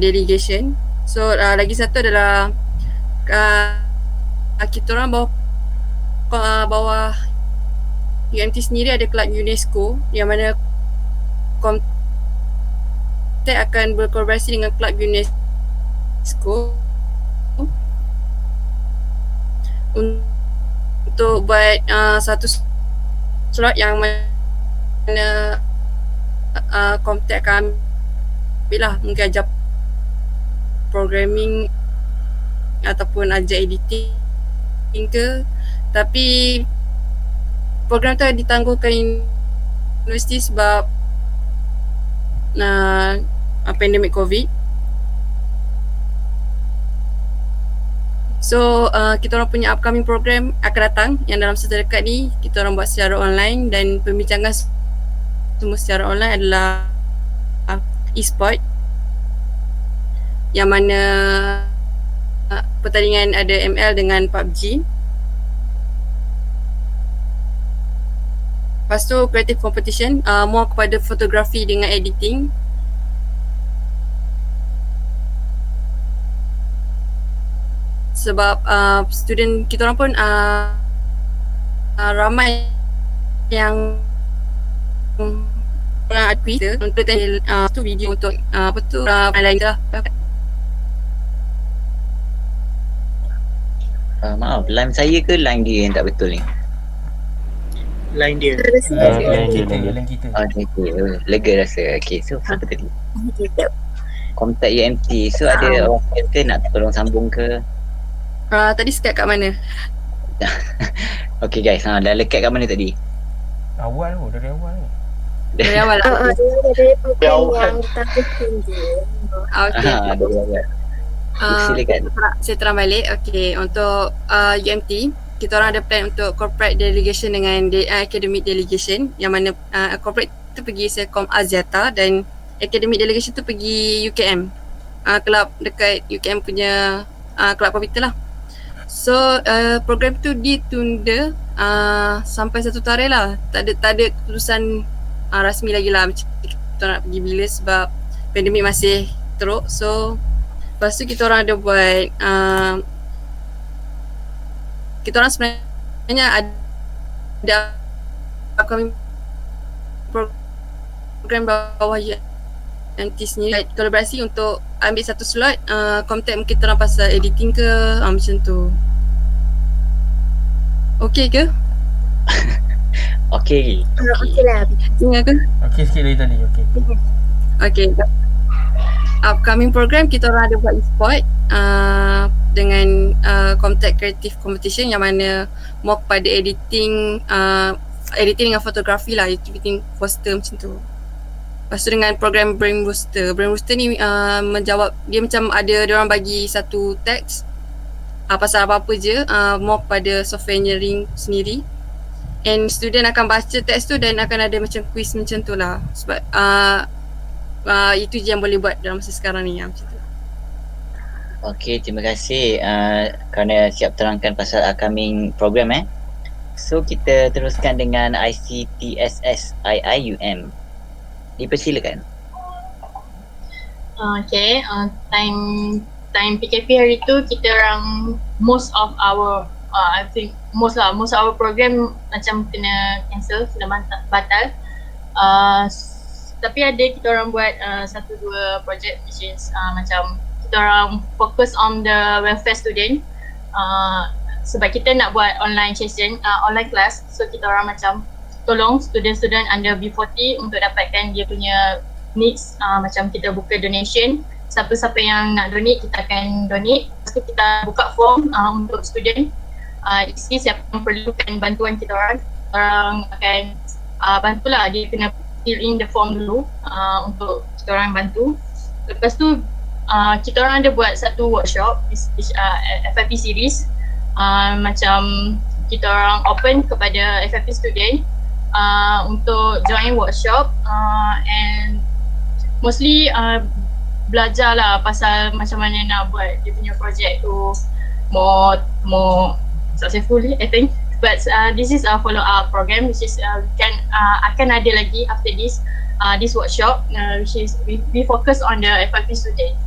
delegation. So lagi satu adalah kita orang bawah UMT sendiri ada kelab UNESCO yang mana Kontak akan berkolaborasi dengan kelab UNESCO untuk buat satu slot yang mana Kontak kami bila mungkin ajar programming ataupun ajar editing ke, tapi program tu ditangguhkan universiti sebab pandemik COVID. So kita orang punya upcoming program akan datang yang dalam masa terdekat ni kita orang buat secara online, dan pembincangan semua secara online adalah e-sport, yang mana pertandingan ada ML dengan PUBG. Lepas tu creative competition, more kepada fotografi dengan editing. Sebab student kita orang pun ramai yang Twitter untuk tu video untuk apa tu lain lah. Maaf, line saya ke line dia yang tak betul ni? Line dia. Line kita. Lega rasa. Okay, so apa tadi? Kontak UMT. So ada orang kata nak tolong sambung ke? Tadi Skype kat mana? Okay guys, dah lekat kat mana tadi? Awal tu, dari awal ni. Dari awal lah. Dari program yang kita tinggi. Okay. Dari awal. Silakan. Saya terang balik. Okay, untuk UMT, kita orang ada plan untuk corporate delegation dengan academic delegation, yang mana corporate tu pergi Selcom Axiata dan academic delegation tu pergi UKM, club dekat UKM punya club komputer lah. So program tu ditunda sampai satu tarikh lah. Tak ada keputusan rasmi lagi lah macam kita nak pergi bila, sebab pandemik masih teruk. So lepas tu kita orang ada buat kita orang sebenarnya ada upcoming program bawah UMT sendiri, kolaborasi untuk ambil satu slot kontak mungkin kita orang pasal editing ke macam tu. Okay ke? Okay. Okay lah. Dengar ke? Okay sikit dari tadi. Okay. Upcoming program kita orang ada buat e-sport dengan contact creative competition, yang mana more kepada editing dengan fotografi lah, editing poster macam tu. Lepas tu dengan program Brain Booster. Brain Booster ni menjawab, dia macam ada diorang bagi satu teks pasal apa-apa je, more pada software engineering sendiri, and student akan baca teks tu dan akan ada macam quiz macam tu lah. Sebab itu je yang boleh buat dalam masa sekarang ni macam tu. Okay, terima kasih kerana siap terangkan pasal upcoming program So kita teruskan dengan ICTSS IIUM. Dipersilakan. Okay, time PKP hari tu kita orang most of our I think most of our program macam kena cancel, kena batal. Tapi ada kita orang buat satu dua project which is macam kita orang fokus on the welfare student, sebab kita nak buat online session, online class. So kita orang macam tolong student-student under B40 untuk dapatkan dia punya needs. Macam kita buka donation, siapa-siapa yang nak donate kita akan donate. Lepas tu kita buka form untuk student, isi siapa yang perlukan bantuan kita orang akan bantulah. Dia kena fill in the form dulu untuk kita orang bantu. Lepas tu kita orang ada buat satu workshop FYP series, macam kita orang open kepada FYP student untuk join workshop, and mostly belajar lah pasal macam mana nak buat dia punya project tu more successful, I think. But this is a follow up program which is akan ada lagi after this workshop, which is we focus on the FYP student.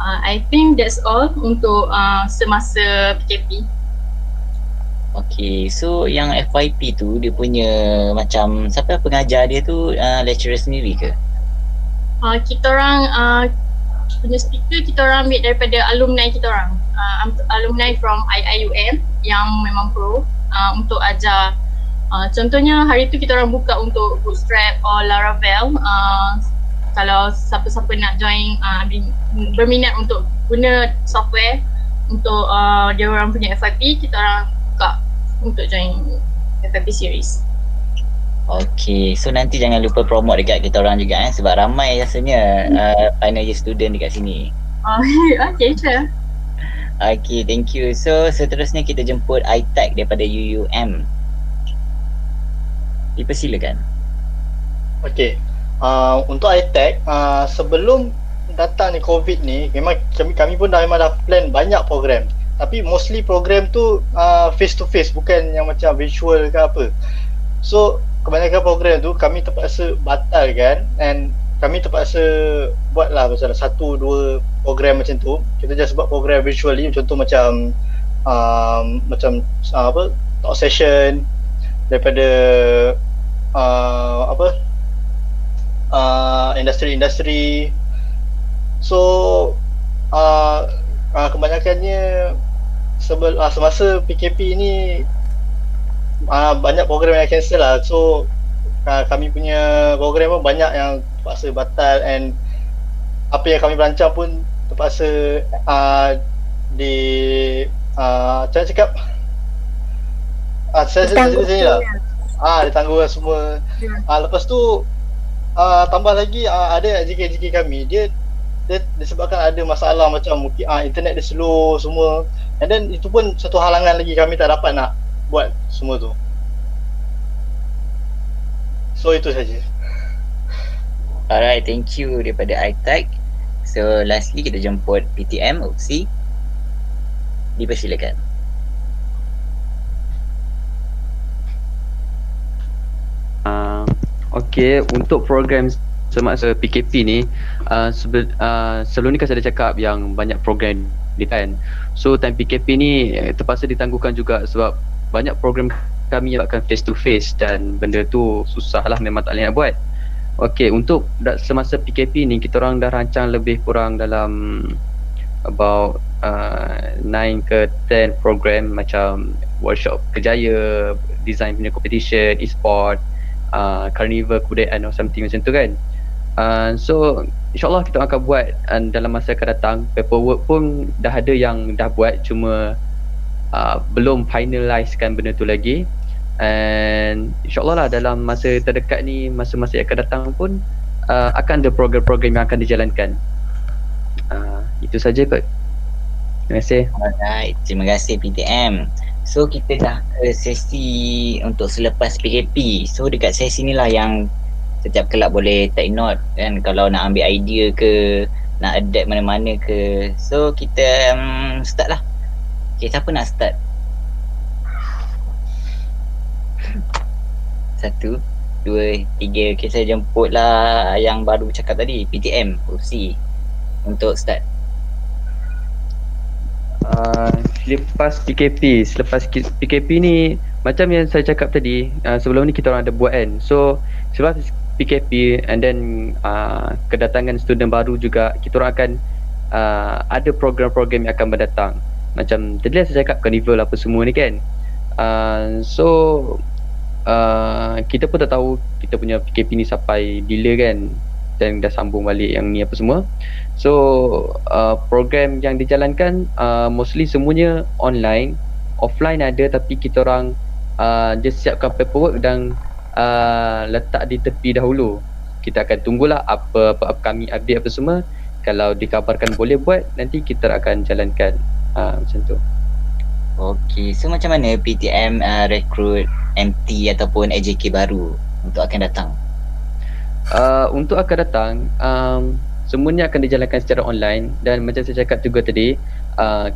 I think that's all untuk semasa PKP. Okay, so yang FYP tu dia punya macam siapa pengajar dia tu, lecturer sendiri ke? Kita orang punya speaker kita orang ambil daripada alumni kita orang, alumni from IIUM yang memang pro untuk ajar. Contohnya hari tu kita orang buka untuk Bootstrap or Laravel. Kalau siapa-siapa nak join, berminat untuk guna software untuk dia orang punya FYP, kita orang buka untuk join FYP series. Okay, so nanti jangan lupa promote dekat kita orang juga sebab ramai rasanya final year student dekat sini. Oh, okay, sure. Okay, thank you. So seterusnya kita jemput iTech daripada UUM. Dipersilakan. Okay, untuk iTech, sebelum datang ni COVID ni, memang kami pun memang dah plan banyak program. Tapi mostly program tu face to face, bukan yang macam virtual ke apa. So kebanyakan program tu kami terpaksa batalkan, and kami terpaksa buatlah macam 1-2 program macam tu. Kita just buat program virtually, contoh macam talk session daripada industri-industri. So kebanyakannya semasa PKP ni banyak program yang cancel lah. So kami punya program pun banyak yang terpaksa batal, and apa yang kami berancang pun terpaksa macam cakap saya sini lah ditangguh semua. Lepas tu tambah lagi ada JK kami, dia disebabkan ada masalah macam mungkin internet dia slow semua, and then itu pun satu halangan lagi, kami tak dapat nak buat semua tu. So itu saja. Alright, thank you daripada iTech. So lastly kita jemput PTM Uksi. Dipersilakan. Okay, untuk program semasa PKP ni, sebelum ni kan saya dah cakap yang banyak program ni kan. So time PKP ni terpaksa ditangguhkan juga sebab banyak program kami yang akan face to face, dan benda tu susah lah, memang tak boleh nak buat. Okay, untuk semasa PKP ni kita orang dah rancang lebih kurang dalam about 9 ke 10 program, macam workshop kerjaya, design punya competition, e-sport, carnival kebudayaan or something macam tu kan. So insyaAllah kita akan buat dalam masa akan datang. Paperwork pun dah ada yang dah buat, cuma belum finalizekan benda tu lagi. And insyaAllah lah dalam masa terdekat ni, masa-masa yang akan datang pun akan ada program-program yang akan dijalankan. Itu saja kot. Terima kasih. Alright, terima kasih PTM. So kita dah ke sesi untuk selepas PKP. So dekat sesi ni lah yang setiap kelab boleh take note kan, kalau nak ambil idea ke, nak adapt mana-mana ke. So kita start lah. Okay, siapa nak start? 1, 2, 3. Okay, saya jemput lah yang baru cakap tadi, PTM Usi, untuk start. Selepas PKP ni, macam yang saya cakap tadi, sebelum ni kita orang ada buat kan. So selepas PKP and then kedatangan student baru juga, kita orang akan ada program-program yang akan berdatang. Macam tadi saya cakap carnival apa semua ni kan. So kita pun tak tahu kita punya PKP ni sampai bila kan, dan dah sambung balik yang ni apa semua. So program yang dijalankan mostly semuanya online. Offline ada, tapi kita orang just siapkan paperwork dan letak di tepi dahulu. Kita akan tunggulah apa kami update apa semua. Kalau dikabarkan boleh buat, nanti kita akan jalankan macam tu. Okay, so macam mana PTM rekrut MT ataupun AJK baru untuk akan datang? Untuk akan datang, semuanya akan dijalankan secara online. Dan macam saya cakap juga tadi,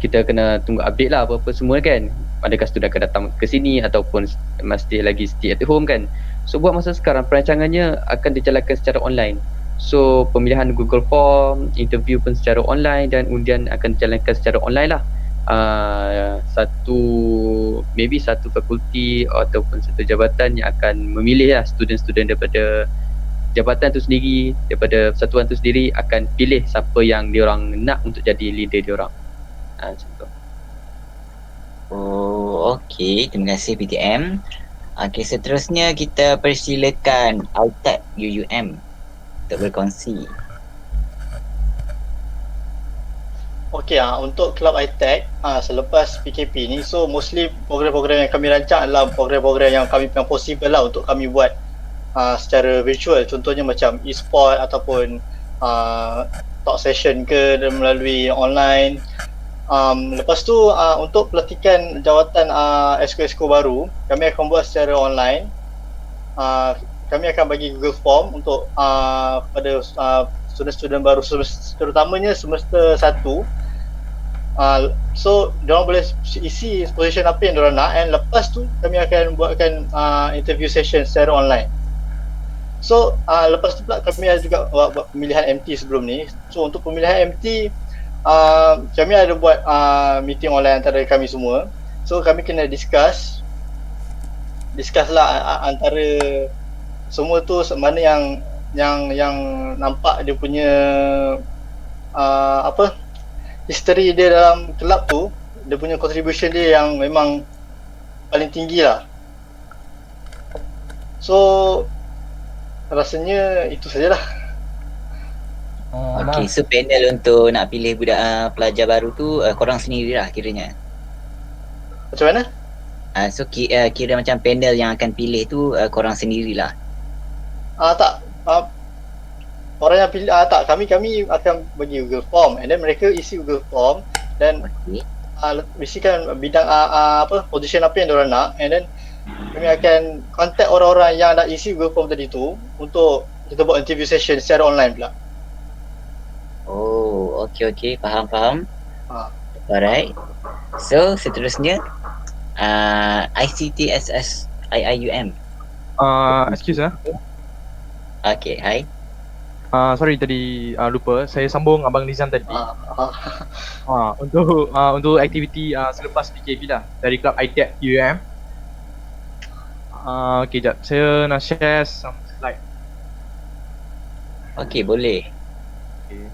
kita kena tunggu update lah apa-apa semua kan. Adakah student akan datang ke sini ataupun masih lagi stay at home kan. So buat masa sekarang, perancangannya akan dijalankan secara online. So pemilihan Google Form, interview pun secara online, dan undian akan dijalankan secara online lah. Maybe satu fakulti ataupun satu jabatan yang akan memilih lah student-student daripada jabatan tu sendiri, daripada persatuan tu sendiri, akan pilih siapa yang diorang nak untuk jadi leader diorang. Macam tu. Oh, okey. Terima kasih PTM. Okey, seterusnya kita persilakan iTech UUM untuk berkongsi. Okey, untuk Club iTech selepas PKP ni, so mostly program-program yang kami rancang adalah program-program yang kami yang possible lah untuk kami buat secara virtual, contohnya macam e-sport ataupun talk session ke melalui online. Lepas tu untuk pelatihan jawatan esko-esko baru, kami akan buat secara online. Kami akan bagi Google Form untuk kepada student-student baru, terutamanya semester 1. So diorang boleh isi position apa yang diorang nak, and lepas tu kami akan buatkan interview session secara online. So lepas tu pula kami ada juga buat pemilihan MT sebelum ni. So untuk pemilihan MT kami ada buat meeting online antara kami semua. So kami kena discuss lah antara semua tu mana yang nampak dia punya history dia dalam kelab tu, dia punya contribution dia yang memang paling tinggi lah. So rasanya itu sajalah. Okey, so panel untuk nak pilih budak pelajar baru tu korang sendirilah kiranya. Macam mana? So kira macam panel yang akan pilih tu korang sendirilah. Tak. Orang yang pilih tak, kami akan bagi Google Form, and then mereka isi Google Form dan isikan bidang position apa yang diorang nak, and then kami akan contact orang-orang yang dah isi Google Form tadi tu untuk kita buat interview session secara online pula. Oh, okey, faham. Alright. So seterusnya ICTSS IIUM. Excuse Okay, hi. Sorry tadi lupa, saya sambung Abang Nizam tadi. Untuk aktiviti selepas PKP lah dari Club ITEC UUM. Okay, jap. Saya nak share some slide. Okay, boleh. Okay.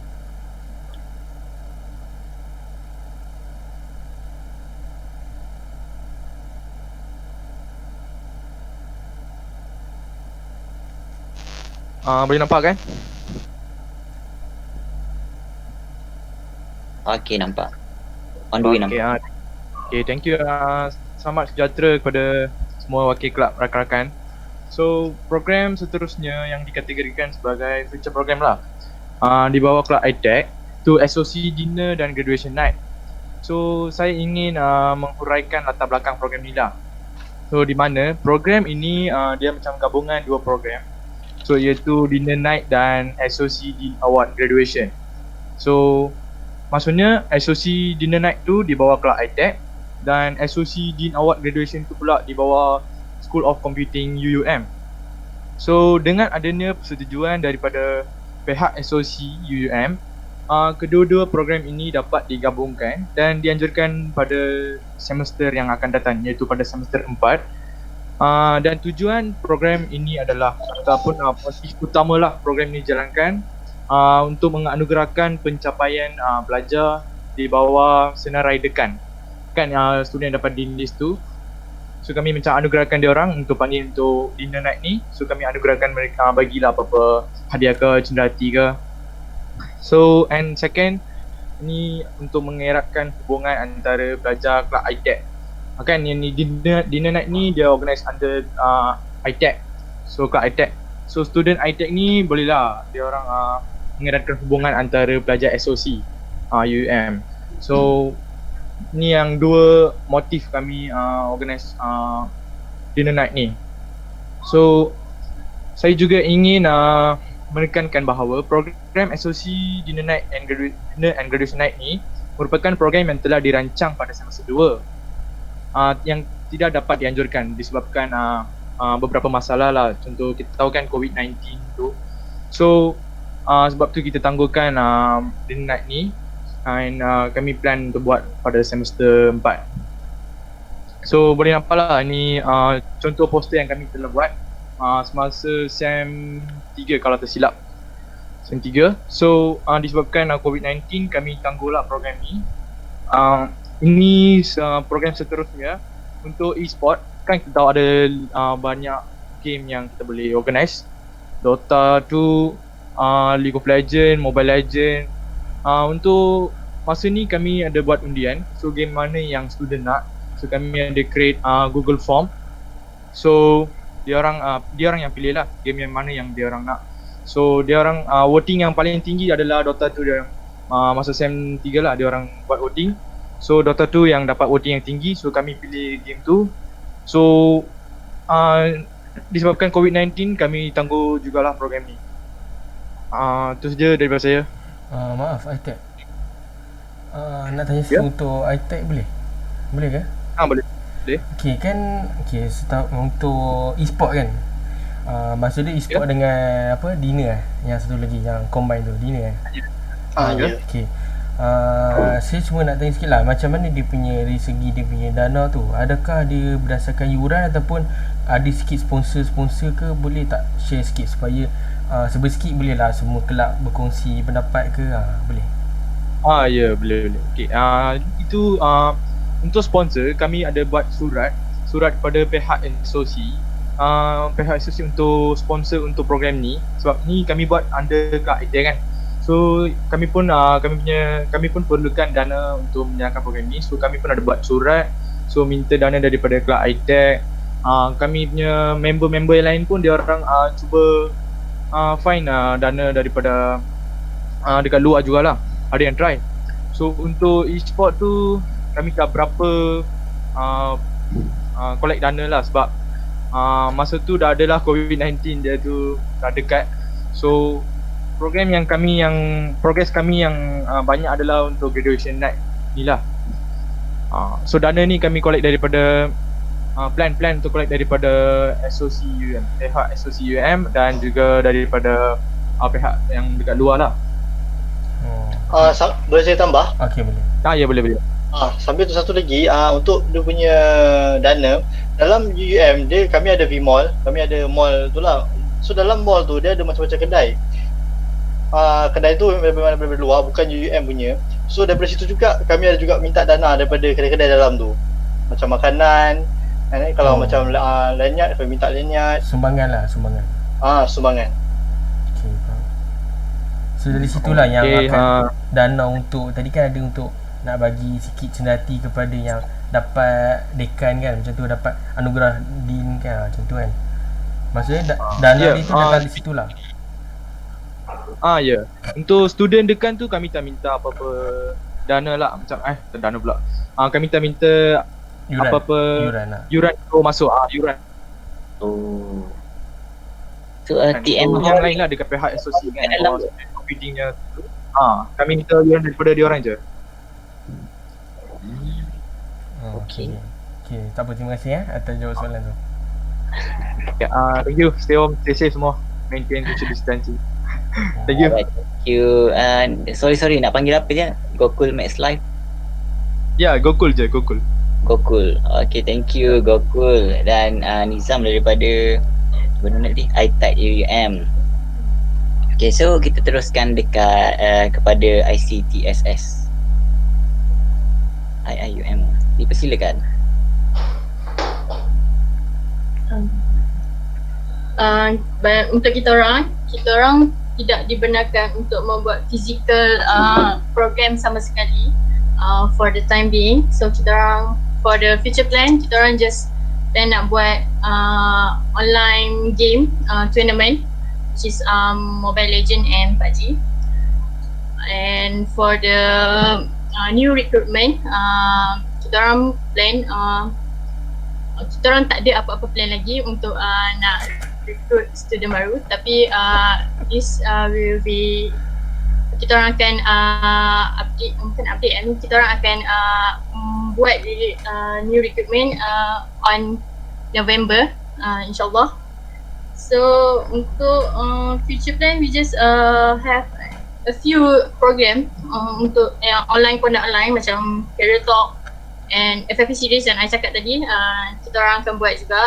Boleh nampak kan? Okay, nampak. On the way nampak. Okay, thank you. Selamat sejahtera kepada semua wakil kelab rakan-rakan. So, program seterusnya yang dikategorikan sebagai future program lah, di bawah kelab ITEC tu SOC Dinner dan Graduation Night. So, saya ingin menghuraikan latar belakang program ni lah. So, di mana program ini dia macam gabungan dua program. So, iaitu Dinner Night dan SOC Dean Award Graduation. So, maksudnya SOC Dinner Night tu di bawah kelab ITEC dan SOC Dean Award Graduation tu pula di bawah School of Computing UUM. So dengan adanya persetujuan daripada pihak SOC UUM, kedua-dua program ini dapat digabungkan dan dianjurkan pada semester yang akan datang, iaitu pada semester 4. Dan tujuan program ini adalah ataupun motif utamalah program ini dijalankan untuk menganugerahkan pencapaian pelajar di bawah senarai dekan. Kan student dapat di list tu. So kami macam anugerahkan dia orang untuk panggil untuk dinner night ni. So kami anugerahkan mereka, bagilah apa-apa hadiah ke, cenderati ke. So and second, ni untuk mengeratkan hubungan antara pelajar kelab ITEC. Kan yang ni dinner night ni dia organize under ITEC. So kelab ITEC. So student ITEC ni bolehlah dia orang mengeratkan hubungan antara pelajar SOC UUM. So ni yang dua motif kami organize dinner night ni. So saya juga ingin menekankan bahawa program SOC Dinner Night and Graduation Night ni merupakan program yang telah dirancang pada semester 2 yang tidak dapat dianjurkan disebabkan beberapa masalah lah. Contoh kita tahu kan COVID-19 tu. So sebab tu kita tangguhkan dinner night ni, and kami plan untuk buat pada semester 4. So boleh nampak lah ni contoh poster yang kami telah buat semasa SEM 3 kalau tersilap, SEM 3. So disebabkan COVID-19 kami tangguhlah program ni. Ini program seterusnya untuk e-sport. Kan kita tahu ada banyak game yang kita boleh organize, Dota 2, League of Legends, Mobile Legends. Untuk masa ni kami ada buat undian. So game mana yang student nak, so kami ada create Google Form. So dia orang yang pilih lah game yang mana yang dia orang nak. So dia orang voting yang paling tinggi adalah Dota 2 dia orang. Masa SEM 3 lah dia orang buat voting. So Dota 2 yang dapat voting yang tinggi, so kami pilih game tu. So disebabkan COVID-19 kami tangguh jugalah program ni. Itu saja daripada saya. Maaf, iTech. Nak tanya untuk iTech boleh? Boleh ke? Boleh. Okey kan, untuk e-sport kan. Maksudnya e-sport dengan apa? Dinner yang satu lagi yang combine tu, dinner Ya. Okey. Saya cuma nak tanya sikit lah, macam mana dia punya dari segi dia punya dana tu, adakah dia berdasarkan yuran ataupun ada sikit sponsor ke? Boleh tak share sikit supaya sikit boleh lah semua kelab berkongsi pendapat ke? Boleh? Ya, boleh. Okey. Itu untuk sponsor kami ada buat surat kepada pihak SOC. Pihak SOC untuk sponsor untuk program ni, sebab ni kami buat under Kelab ITEC kan. So kami pun perlukan dana untuk menjalankan program ni. So kami pun ada buat surat, so minta dana daripada Kelab ITEC. Kami punya member-member yang lain pun dia orang cuba find dana daripada dekat luar jugalah. Ada yang try. So untuk e-sport tu kami tak berapa collect dana lah, sebab masa tu dah adalah COVID-19 dia tu dah dekat. So progress kami yang banyak adalah untuk graduation night ni lah. So dana ni kami collect daripada plan untuk collect daripada SOC UM, pihak SOC UM dan juga daripada pihak yang dekat luar lah. Boleh saya tambah? Okey, boleh. Ya, boleh. Sambil tu satu lagi, untuk dia punya dana dalam UUM dia, kami ada V-Mall, kami ada mall tu lah. So dalam mall tu dia ada macam-macam kedai. Kedai tu memang daripada luar, bukan UUM punya. So daripada situ juga kami ada juga minta dana daripada kedai-kedai dalam tu, macam makanan, kalau macam lanyard kami minta lanyard. Sumbangan. Okey, faham. So dari situlah yang akan dana untuk, tadi kan ada untuk nak bagi sikit cenderati kepada yang dapat dekan kan, macam tu, dapat anugerah dean kan, macam tu kan. Maksudnya dana itu datang di situlah. Ya. Untuk student dekan tu kami tak minta apa-apa dana lah, macam dana pula. Kami tak minta yuran, apa-apa yuran tu masuk yuran. So TM yang lain lah dekat pihak SOC kan, computingnya tu. Kami minta yuran daripada dia orang je. Okey, tak apa, terima kasih atas jawab soalan tu. Thank you. Stay home, stay safe semua. Maintain social distancing. Thank you. Thank you. Sorry nak panggil apa je? Gokul Max Live. Ya, Gokul je, Gokul. Okay, thank you Gokul. Dan Nizam daripada mana tadi? iTech UUM. Okay, so kita teruskan dekat kepada ICTSS. IIUM. Dipersilakan. Untuk kita orang tidak dibenarkan untuk membuat physical program sama sekali for the time being. So kita orang, for the future plan, kita orang just plan nak buat online game tournament, which is Mobile Legend and PUBG. And for the new recruitment, kita orang plan, kita orang tak ada apa-apa plan lagi untuk nak recruit student baru, tapi this will be, kita orang akan update, kita orang akan buat new recruitment on November, insyaAllah. So untuk future plan, we just have a few program untuk yang online, conduct online, macam Career Talk and FFP series yang I cakap tadi. Kita orang akan buat juga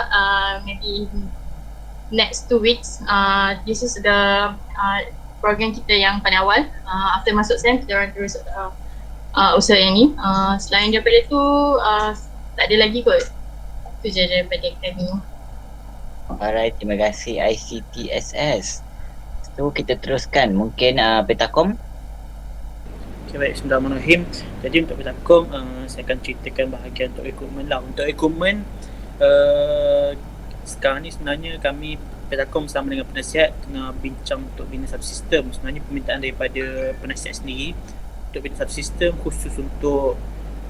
maybe next 2 weeks. This is the program kita yang paling awal. After masuk SEM, kita orang terus usaha yang ni. Selain daripada tu, tak ada lagi kot. Itu je daripada kami. Alright, terima kasih ICTSS. So kita teruskan, mungkin Petakom. Okay, baik, bismillahirrahmanirrahim. Jadi untuk Petakom, saya akan ceritakan bahagian untuk equipment lah. Untuk equipment, sekarang ni sebenarnya kami Petakom bersama dengan penasihat tengah bincang untuk bina satu sistem. Sebenarnya permintaan daripada penasihat sendiri untuk bina satu sistem khusus untuk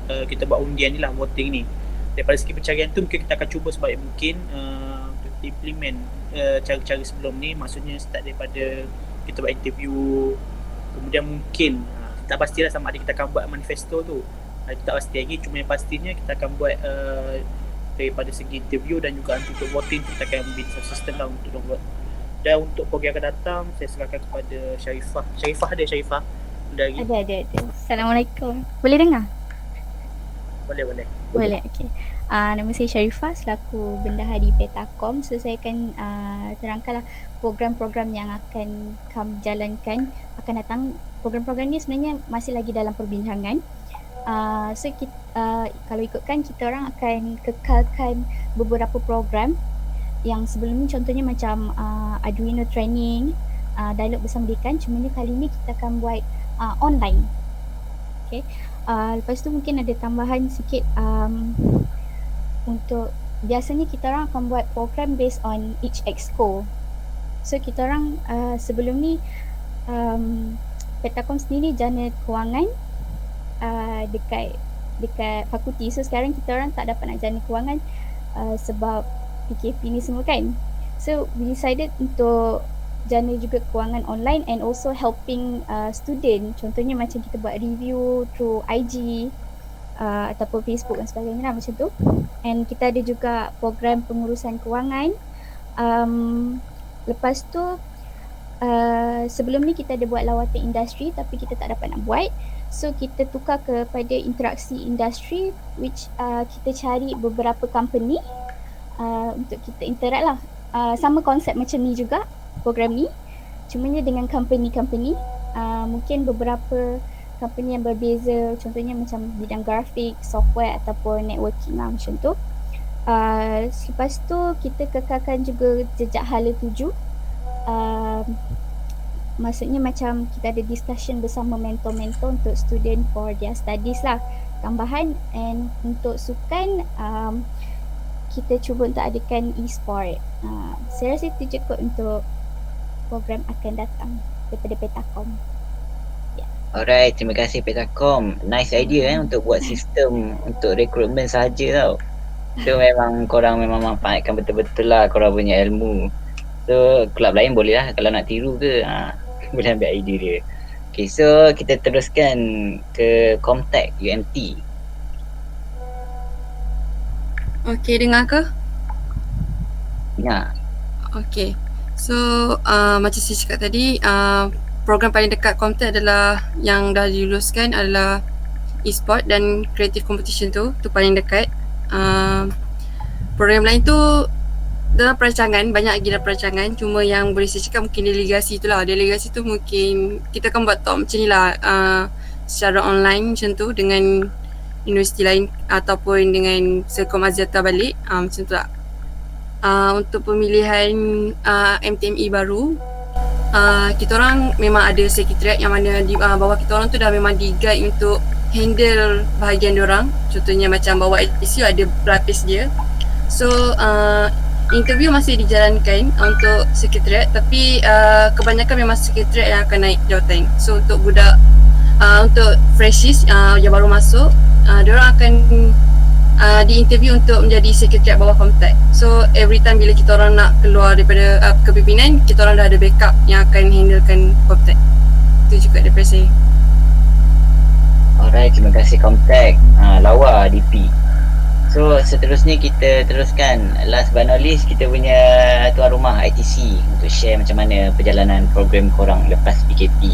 kita buat undian ni lah, voting ni. Daripada segi pencarian tu mungkin kita akan cuba sebaik mungkin untuk implement cara-cara sebelum ni. Maksudnya start daripada kita buat interview, kemudian mungkin kita tak pastilah sama ada kita akan buat manifesto tu. Itu tak pasti lagi, cuma yang pastinya kita akan buat daripada segi interview dan juga untuk voting kita akan bina satu sistem lah untuk vote. Dan untuk program akan datang saya serahkan kepada Sharifah. Sharifah dari Ada. Assalamualaikum. Boleh dengar? Boleh. Okey. Nama saya Sharifah selaku bendahari Petakom. So saya akan terangkanlah program-program yang akan kami jalankan akan datang. Program-program ni sebenarnya masih lagi dalam perbincangan. So kita, kalau ikutkan kita orang akan kekalkan beberapa program yang sebelum ni, contohnya macam Arduino training, dialog bersama dekan. Cuma ni kali ni kita akan buat online. Okay. Lepas tu mungkin ada tambahan sikit untuk biasanya kita orang akan buat program based on each exco. So kita orang sebelum ni Petakom sendiri jana kewangan dekat fakulti. So sekarang kita orang tak dapat nak jana kewangan sebab PKP ni semua kan. So we decided untuk jana juga kewangan online and also helping student. Contohnya macam kita buat review through IG ataupun Facebook dan sebagainya lah, macam tu. And kita ada juga program pengurusan kewangan. Lepas tu sebelum ni kita ada buat lawatan industri tapi kita tak dapat nak buat. So kita tukar kepada interaksi industri, which kita cari beberapa company untuk kita interact lah. Sama konsep macam ni juga program ni, cumanya dengan company-company. Mungkin beberapa company yang berbeza, contohnya macam bidang grafik, software ataupun networking lah, macam tu. Lepas tu kita kekalkan juga jejak hala 7. Maksudnya macam kita ada discussion bersama mentor-mentor untuk student for their studies lah, tambahan. And untuk sukan kita cuba untuk adakan e-sport. Saya rasa itu cukup untuk program akan datang daripada Petakom. Alright, terima kasih Petakom. Nice idea untuk buat sistem untuk rekrutmen sahaja tau. So memang korang memang manfaatkan betul-betul lah korang punya ilmu. So kelab lain boleh lah kalau nak tiru ke, boleh ambil idea dia. Okay, so kita teruskan ke Comtech UMT. Okay, dengar ke? Dengar. Okay, so macam saya cakap tadi, program paling dekat Comtech adalah yang dah diluluskan adalah e-sport dan creative competition tu paling dekat. Program lain tu dalam perancangan, banyak lagi dalam perancangan. Cuma yang boleh saya cakap mungkin delegasi tu lah. Delegasi tu mungkin kita akan buat talk macam ni lah, secara online macam tu dengan universiti lain ataupun dengan Selcom Aziata balik, macam tu lah. Untuk pemilihan MTME baru, kita orang memang ada sekretariat yang mana di bawah kita orang tu dah memang di-guide untuk handle bahagian diorang. Contohnya macam bawah ITCU ada pelapis dia. So interview masih dijalankan untuk sekretariat, tapi kebanyakan memang sekretariat yang akan naik jawatan. So untuk budak untuk freshies yang baru masuk, diorang akan di-interview untuk menjadi sekretariat bawah Comtech. So every time bila kita orang nak keluar daripada kepimpinan, kita orang dah ada backup yang akan handlekan Comtech. Itu juga daripada saya. Alright, terima kasih Comtech. Lawa DP. So seterusnya kita teruskan, last but not least, kita punya tuan rumah ITC untuk share macam mana perjalanan program korang lepas PKP.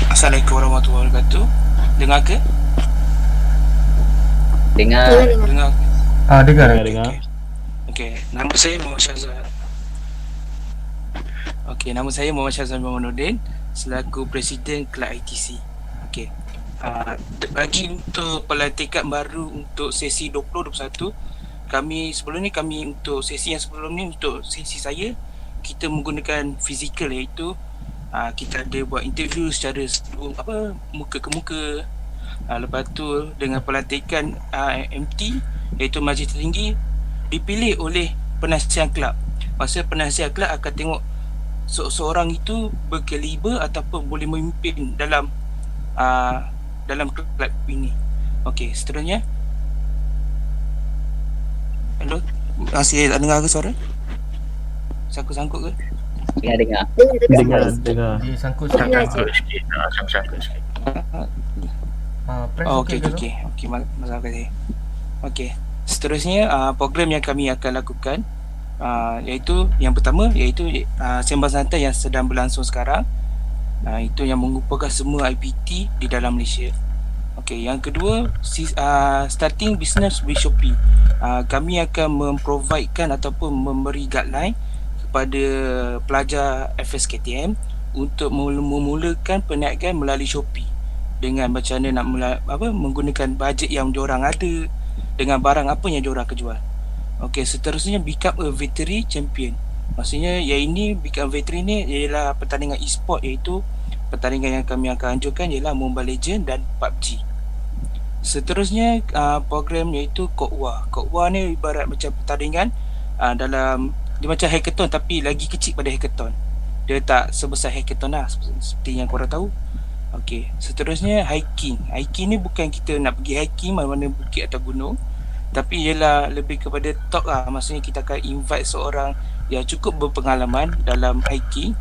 Assalamualaikum warahmatullahi wabarakatuh. Dengar ke? Dengar. Dengar. Okey, nama saya Muhammad Syazwan. Okey, nama saya Muhammad Syazwan Muhammaduddin selaku Presiden Kelab ITC. Okey. Bagi untuk pelantikan baru untuk sesi 2021, kami untuk sesi yang sebelum ni, untuk sesi saya, kita menggunakan fizikal, iaitu kita ada buat interview secara muka ke muka. Lepas tu dengan pelantikan MT iaitu Majlis Tertinggi, dipilih oleh penasihat kelab. Masa penasihat kelab akan tengok seorang itu berkaliber ataupun boleh memimpin dalam kelab ini. Okey, seterusnya. Hello, masih dengar ke suara? Sangkut-sangkut ke? Ya, dengar. Dengar. Dia sangkut Sangkut sikit. Sangkut sikit. Okey, masalah saya. Okey, seterusnya program yang kami akan lakukan iaitu yang pertama iaitu sembang santai yang sedang berlangsung sekarang. Itu yang mengumpulkan semua IPT di dalam Malaysia. Okey, yang kedua starting business with Shopee. Kami akan memprovidekan ataupun memberi guideline kepada pelajar FSKTM untuk memulakan perniagaan melalui Shopee dengan macam mana nak menggunakan bajet yang diorang ada dengan barang apa yang diorang akan jual. Okey, seterusnya become a veterinary champion. Maksudnya yang ini become veterinary ni ialah pertandingan e-sport, iaitu pertandingan yang kami akan anjurkan ialah Mobile Legend dan PUBG. Seterusnya program iaitu Kokwa. Kokwa ni ibarat macam pertandingan dalam dia macam hackathon tapi lagi kecil pada hackathon. Dia tak sebesar hackathon lah seperti yang korang tahu. Okey, seterusnya hiking. Hiking ni bukan kita nak pergi hiking mana-mana bukit atau gunung, tapi ialah lebih kepada talk lah. Maksudnya kita akan invite seorang yang cukup berpengalaman dalam hiking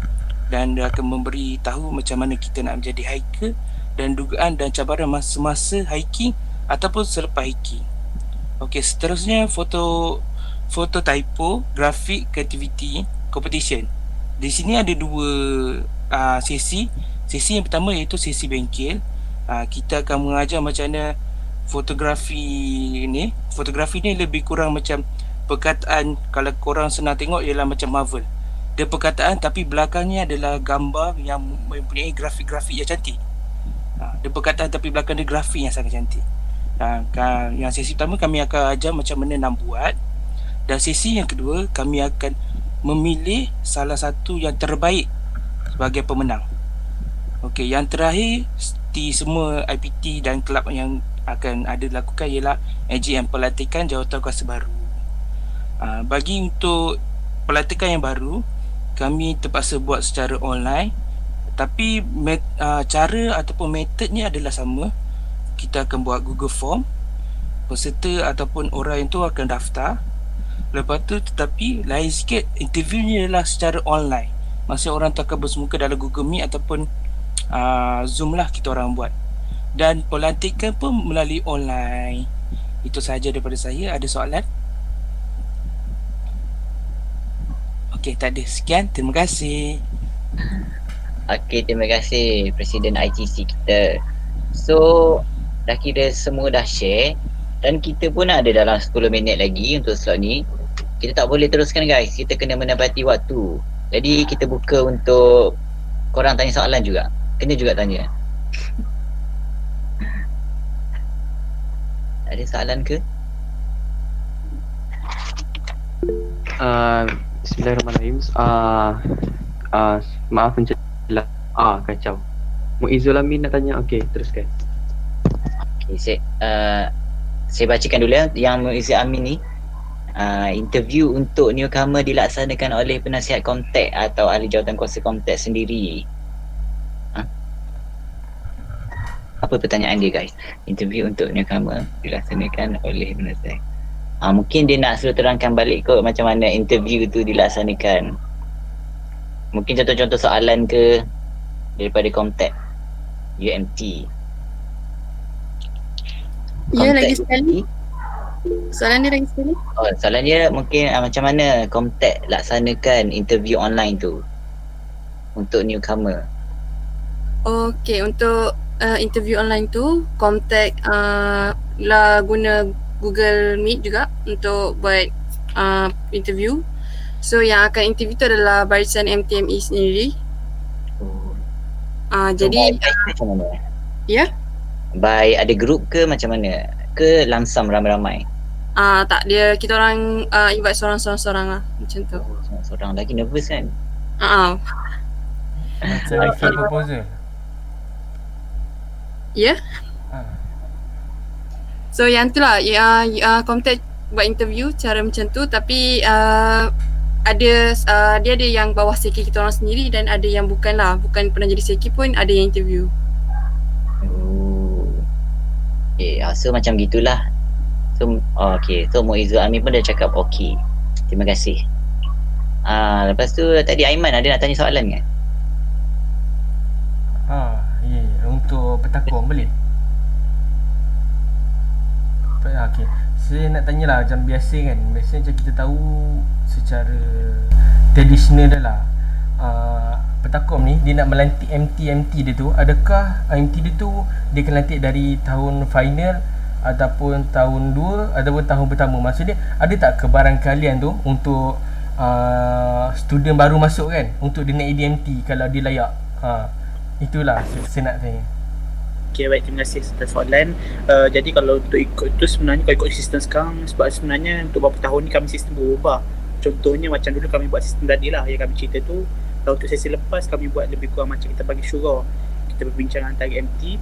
dan dia akan memberi tahu macam mana kita nak menjadi hiker dan dugaan dan cabaran masa-masa hiking ataupun selepas hiking. Okey, seterusnya foto typo, grafik, creativity competition. Di sini ada dua sesi. Sesi yang pertama iaitu sesi bengkel. Kita akan mengajar macam mana fotografi ni. Fotografi ni lebih kurang macam perkataan, kalau korang senang tengok ialah macam Marvel. Dia perkataan tapi belakangnya adalah gambar yang mempunyai grafik-grafik yang cantik. Dia perkataan tapi belakang dia grafik yang sangat cantik. Yang sesi pertama kami akan ajar macam mana nak buat. Dan sesi yang kedua kami akan memilih salah satu yang terbaik sebagai pemenang. Okey, yang terakhir di semua IPT dan kelab yang akan ada lakukan ialah AGM, pelantikan Jawatankuasa baru. Bagi untuk pelantikan yang baru, kami terpaksa buat secara online, tapi cara ataupun metodnya adalah sama. Kita akan buat Google Form, peserta ataupun orang itu akan daftar. Lepas tu tetapi lain sikit, interviewnya adalah secara online. Maksudnya orang tu akan bersemuka dalam Google Meet ataupun Zoom lah kita orang buat. Dan pelantikan pun melalui online. Itu sahaja daripada saya. Ada soalan? Okey, tak ada. Sekian, terima kasih. Okey, terima kasih Presiden ITC kita. So, dah kira semua dah share dan kita pun ada dalam 10 minit lagi untuk slot ni. Kita tak boleh teruskan guys, kita kena menepati waktu. Jadi kita buka untuk korang tanya soalan juga. Kena juga tanya. Ada soalan ke? Bismillahirrahmanirrahim. Maaf pencela. Kacau. Muizzul Amin nak tanya. Okey, teruskan. Okey, saya bacakan dulu ya. Yang Muizzul Amin ni interview untuk newcomer dilaksanakan oleh penasihat kontak atau ahli jawatankuasa kontak sendiri. Apa pertanyaan dia guys? Interview untuk newcomer dilaksanakan oleh penasihat. Mungkin dia nak suruh terangkan balik kot macam mana interview tu dilaksanakan. Mungkin contoh-contoh soalan ke daripada kontak UMT. Ya, lagi sekali. Soalan dia lagi sekali. Soalan dia mungkin macam mana kontak laksanakan interview online tu untuk newcomer. Okey, untuk interview online tu kontak lah guna Google Meet juga untuk buat interview. So yang akan interview tu adalah barisan MTME sendiri. Jadi macam mana? Ya? By ada group ke macam mana? Ke langsam ramai-ramai? Tak, kita orang invite seorang-seorang lah macam tu. Seorang lagi nervous kan? Macam review proposal. Ya? So yang tu lah, kontak buat interview cara macam tu, tapi dia ada yang bawah seki kita orang sendiri dan ada yang bukan pernah jadi seki pun ada yang interview. Okay, so macam gitulah. So Muizzul Amin pun dah cakap okey. Terima kasih. Lepas tu tadi Aiman ada nak tanya soalan kan? Untuk petakum boleh? Okey. Saya nak tanyalah macam biasa kan. Biasanya macam kita tahu secara tradisional dah lah. Petakum ni dia nak melantik MT dia tu. Adakah MT dia tu dia akan lantik dari tahun final ataupun tahun 2 ataupun tahun pertama? Maksudnya ada tak kebarangkalian tu untuk student baru masuk kan untuk dia naik DMT kalau dia layak? Itulah saya nak tanya. Okay, baik, terima kasih atas soalan. Jadi kalau untuk ikut tu sebenarnya kalau ikut sistem sekarang, sebab sebenarnya untuk beberapa tahun ni kami sistem berubah. Contohnya macam dulu kami buat sistem tadi lah yang kami cerita tu. Kalau untuk sesi lepas kami buat lebih kurang macam kita bagi syura, kita berbincang antara MT.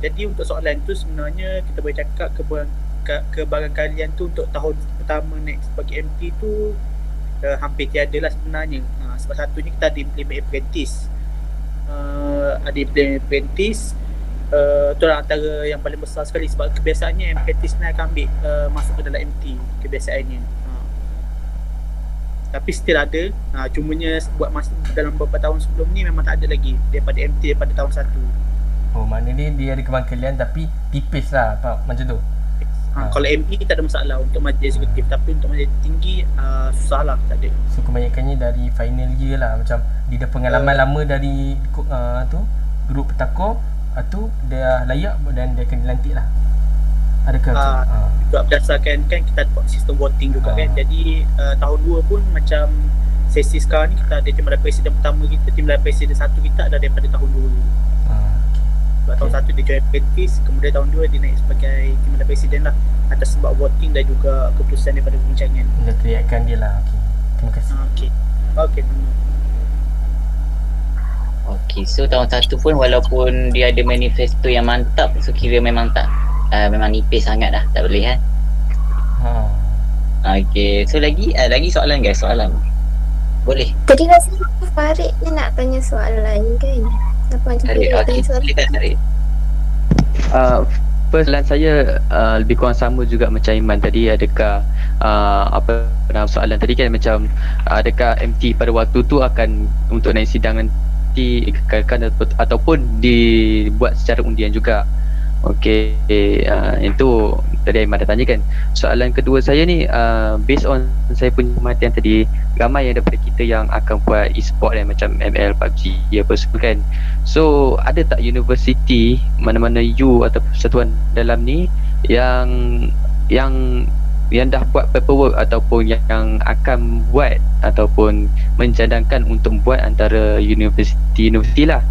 Jadi untuk soalan tu sebenarnya kita boleh cakap kebarangkalian tu untuk tahun pertama naik sebagai MT tu hampir tiada lah sebenarnya. Sebab satunya kita ada implement apprentice. Itulah antara yang paling besar sekali sebab kebiasaannya apprentice ni akan ambil masuk ke dalam MT kebiasaannya. Tapi still ada, cumanya buat masa dalam beberapa tahun sebelum ni memang tak ada lagi daripada MT daripada tahun 1. Maknanya dia ada kebarangkalian tapi tipis lah macam tu. Kalau ME tak ada masalah untuk majlis eksekutif, tapi untuk majlis tinggi susah lah, tak ada. So kebanyakannya dari final year lah, macam dia dah pengalaman lama dari grup petakum, tu dia layak dan dia akan dilantik lah. Adakah juga berdasarkan kan kita buat sistem voting juga kan. Jadi tahun 2 pun macam sesi sekarang ni kita ada tim presiden pertama kita, tim presiden 1 kita ada daripada tahun 2. Sebab tahun 1 dia join apprentice, kemudian tahun 2 dia naik sebagai tim presiden lah atas sebab voting dan juga keputusan daripada perbincangan. Dia teriakan dia lah. Terima kasih. Okey, sama. Okey, so tahun 1 pun walaupun dia ada manifesto yang mantap, so kira memang memang nipis sangat lah, tak boleh kan? Okey, so lagi soalan guys, soalan. Boleh. Tadi rasa Farid ni nak tanya soalan kan? Apa macam tu tanya soalan? First soalan saya lebih kurang sama juga macam Iman tadi. Adakah soalan tadi kan macam adakah MT pada waktu tu akan untuk naik sidang nanti kekalkan ataupun dibuat secara undian juga? Okey, itu tadi Iman dah tanya kan. Soalan kedua saya ni based on saya punya perhatian tadi, ramai yang daripada kita yang akan buat e-sport macam ML, PUBG apa semua kan. So ada tak universiti mana-mana atau persatuan dalam ni yang dah buat paperwork ataupun yang akan buat ataupun mencadangkan untuk buat antara universiti lah,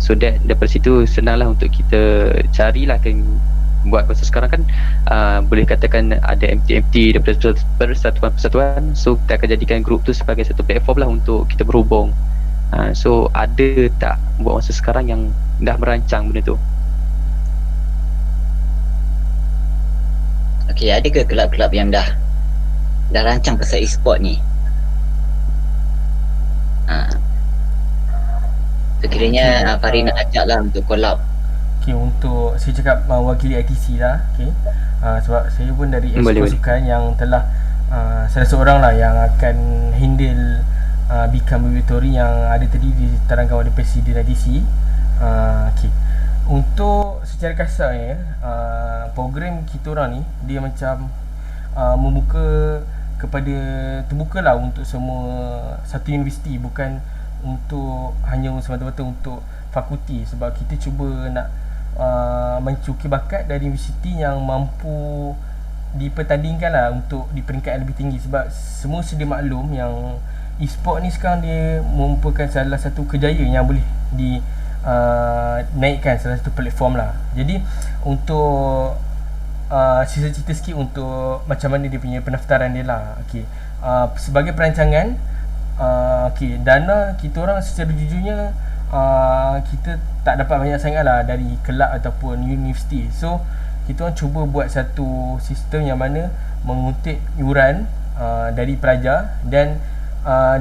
so that daripada situ senanglah untuk kita carilah kan buat. Pasal sekarang kan boleh katakan ada MT daripada persatuan-persatuan, so kita akan jadikan grup tu sebagai satu platform lah untuk kita berhubung. So ada tak buat masa sekarang yang dah merancang benda tu? Okey, ada ke kelab-kelab yang dah rancang pasal e-sport ni? So kiranya Farid nak ajak lah untuk collab. Okay, untuk saya cakap mewakili ITC lah. Okay. Sebab saya pun dari Sukan yang telah salah seorang lah yang akan handle Become Victory yang ada tadi diterangkan oleh Presiden ITC. Okay. Untuk secara kasarnya program kita orang ni dia macam membuka kepada terbuka lah untuk semua satu universiti, bukan untuk hanya semata-mata untuk fakulti, sebab kita cuba nak mencuki bakat dari universiti yang mampu dipertandingkan lah untuk di peringkat yang lebih tinggi. Sebab semua sedia maklum yang e-sport ni sekarang dia merupakan salah satu kejayaan yang boleh naikkan salah satu platform lah. Jadi untuk cerita sikit untuk macam mana dia punya pendaftaran dia lah. Okay. Sebagai perancangan, dana kita orang secara jujurnya kita tak dapat banyak sangat lah dari kelab ataupun universiti. So kita orang cuba buat satu sistem yang mana mengutip yuran dari pelajar dan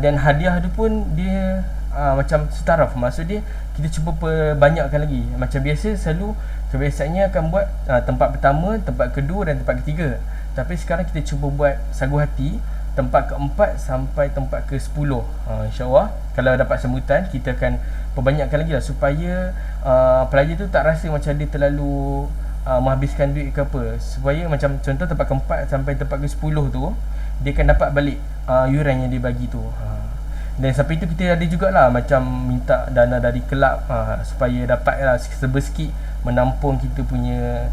hadiah tu pun dia macam setaraf. Maksud dia kita cuba perbanyakkan lagi. Macam biasa selalu kebiasaannya akan buat tempat pertama, tempat kedua dan tempat ketiga. Tapi sekarang kita cuba buat sagu hati tempat keempat sampai tempat ke-10. InsyaAllah kalau dapat sambutan kita akan perbanyakkan lagi lah supaya pelajar tu tak rasa macam dia terlalu menghabiskan duit ke apa. Supaya macam contoh tempat keempat sampai tempat ke-10 tu dia akan dapat balik yuran yang dia bagi tu. Dan sampai itu kita ada jugalah macam minta dana dari kelab supaya dapat lah serba sikit menampung kita punya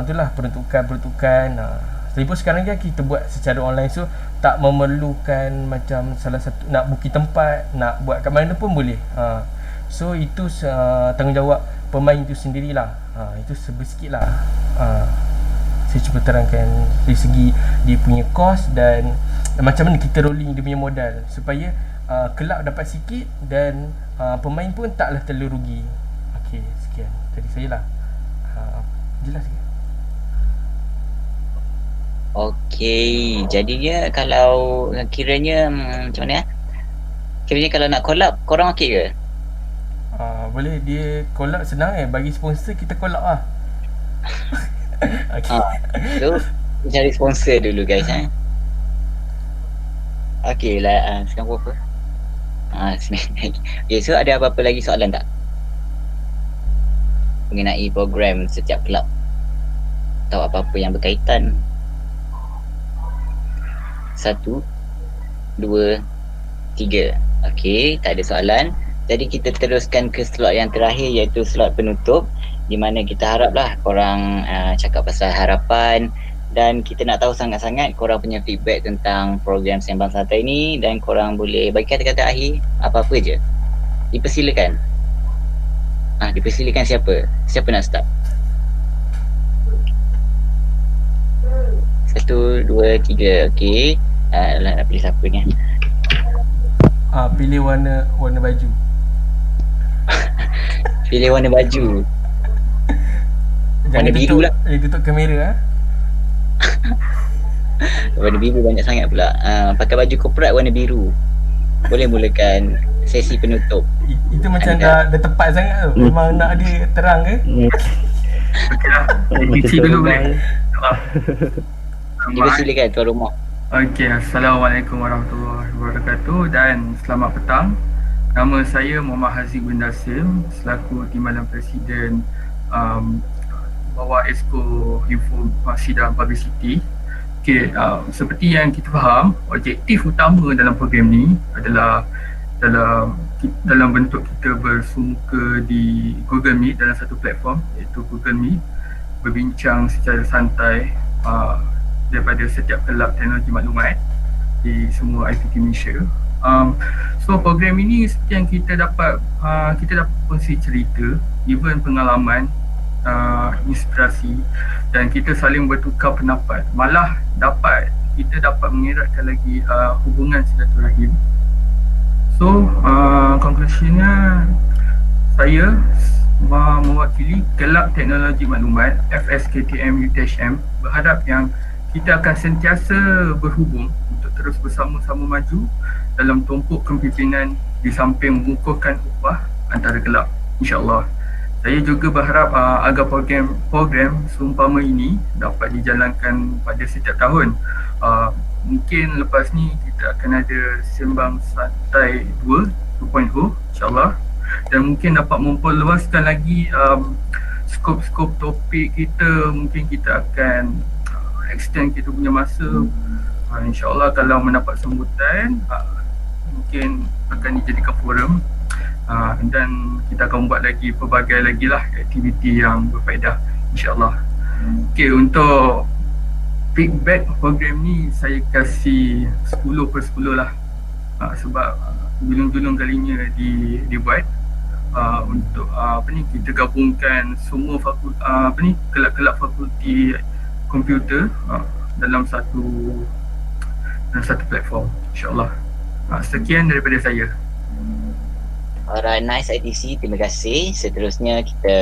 itulah peruntukan. Lagipun sekarang kan kita buat secara online, so tak memerlukan macam salah satu nak booking tempat, nak buat kat mana pun boleh. So itu tanggungjawab pemain itu sendirilah. Itu serba sikit lah. Saya cuba terangkan dari segi dia punya kos dan macam mana kita rolling dia punya modal supaya kelab dapat sikit dan pemain pun taklah terlalu rugi. Okey, sekian dari saya lah. Jelas ke? Okey, jadinya kalau kiranya macam mana? Kiranya kalau nak collab, korang okey ke? Boleh, dia collab senang bagi sponsor kita collab lah. Okey. So cari sponsor dulu guys Okey lah, sekarang berapa? Okay, so ada apa-apa lagi soalan tak? Mengenai program setiap kelab atau apa-apa yang berkaitan? 1, 2, 3. Okey, tak ada soalan. Jadi kita teruskan ke slot yang terakhir iaitu slot penutup, di mana kita haraplah korang cakap pasal harapan dan kita nak tahu sangat-sangat korang punya feedback tentang program Sembang Santai ni dan korang boleh bagi kata-kata akhir apa-apa je. Dipersilakan. Dipersilakan siapa? Siapa nak start? 1, 2, 3. Okey. Nak pilih siapa ni? Pilih warna baju. Pilih warna baju. Warna biru lah. Tutup kamera Warna biru banyak sangat pula. Pakai baju korporat warna biru. Boleh mulakan sesi penutup. Itu macam dah tepat sangat tu. Memang nak dia terang ke? Isi dulu boleh. Silakan tuan rumah. Okey, Assalamualaikum warahmatullahi wabarakatuh dan selamat petang. Nama saya Muhammad Haziq bin Dasim selaku Timbalan Presiden bawah Esko Informasi dan Publicity. Okey, seperti yang kita faham, objektif utama dalam program ni adalah dalam bentuk kita bersumuka di Google Meet dalam satu platform iaitu Google Meet, berbincang secara santai daripada setiap kelab teknologi maklumat di semua IPT Malaysia. So program ini seperti yang kita dapat kongsi cerita, even pengalaman, inspirasi dan kita saling bertukar pendapat. Malah kita dapat mengeratkan lagi hubungan silaturahim. So conclusionnya, saya mewakili Kelab Teknologi Maklumat FSKTM UTHM berharap yang kita akan sentiasa berhubung untuk terus bersama-sama maju dalam tumpuk kepimpinan di samping mengukuhkan upah antara kelab, insyaAllah. Saya juga berharap agar program seumpama ini dapat dijalankan pada setiap tahun. Mungkin lepas ni kita akan ada Sembang Santai 2.0 insyaAllah, dan mungkin dapat memperluaskan lagi skop-skop topik kita. Mungkin kita akan extend kita punya masa. InsyaAllah kalau mendapat sambutan mungkin akan dijadikan forum dan kita akan buat lagi pelbagai lagi lah aktiviti yang berfaedah insyaAllah. Okay, untuk feedback program ni saya kasih 10/10 lah, sebab dulung-dulung kalinya dibuat untuk kita gabungkan semua kelab-kelab fakulti komputer dalam satu platform insyaAllah. Sekian daripada saya. Alright, nice ITC, terima kasih. Seterusnya kita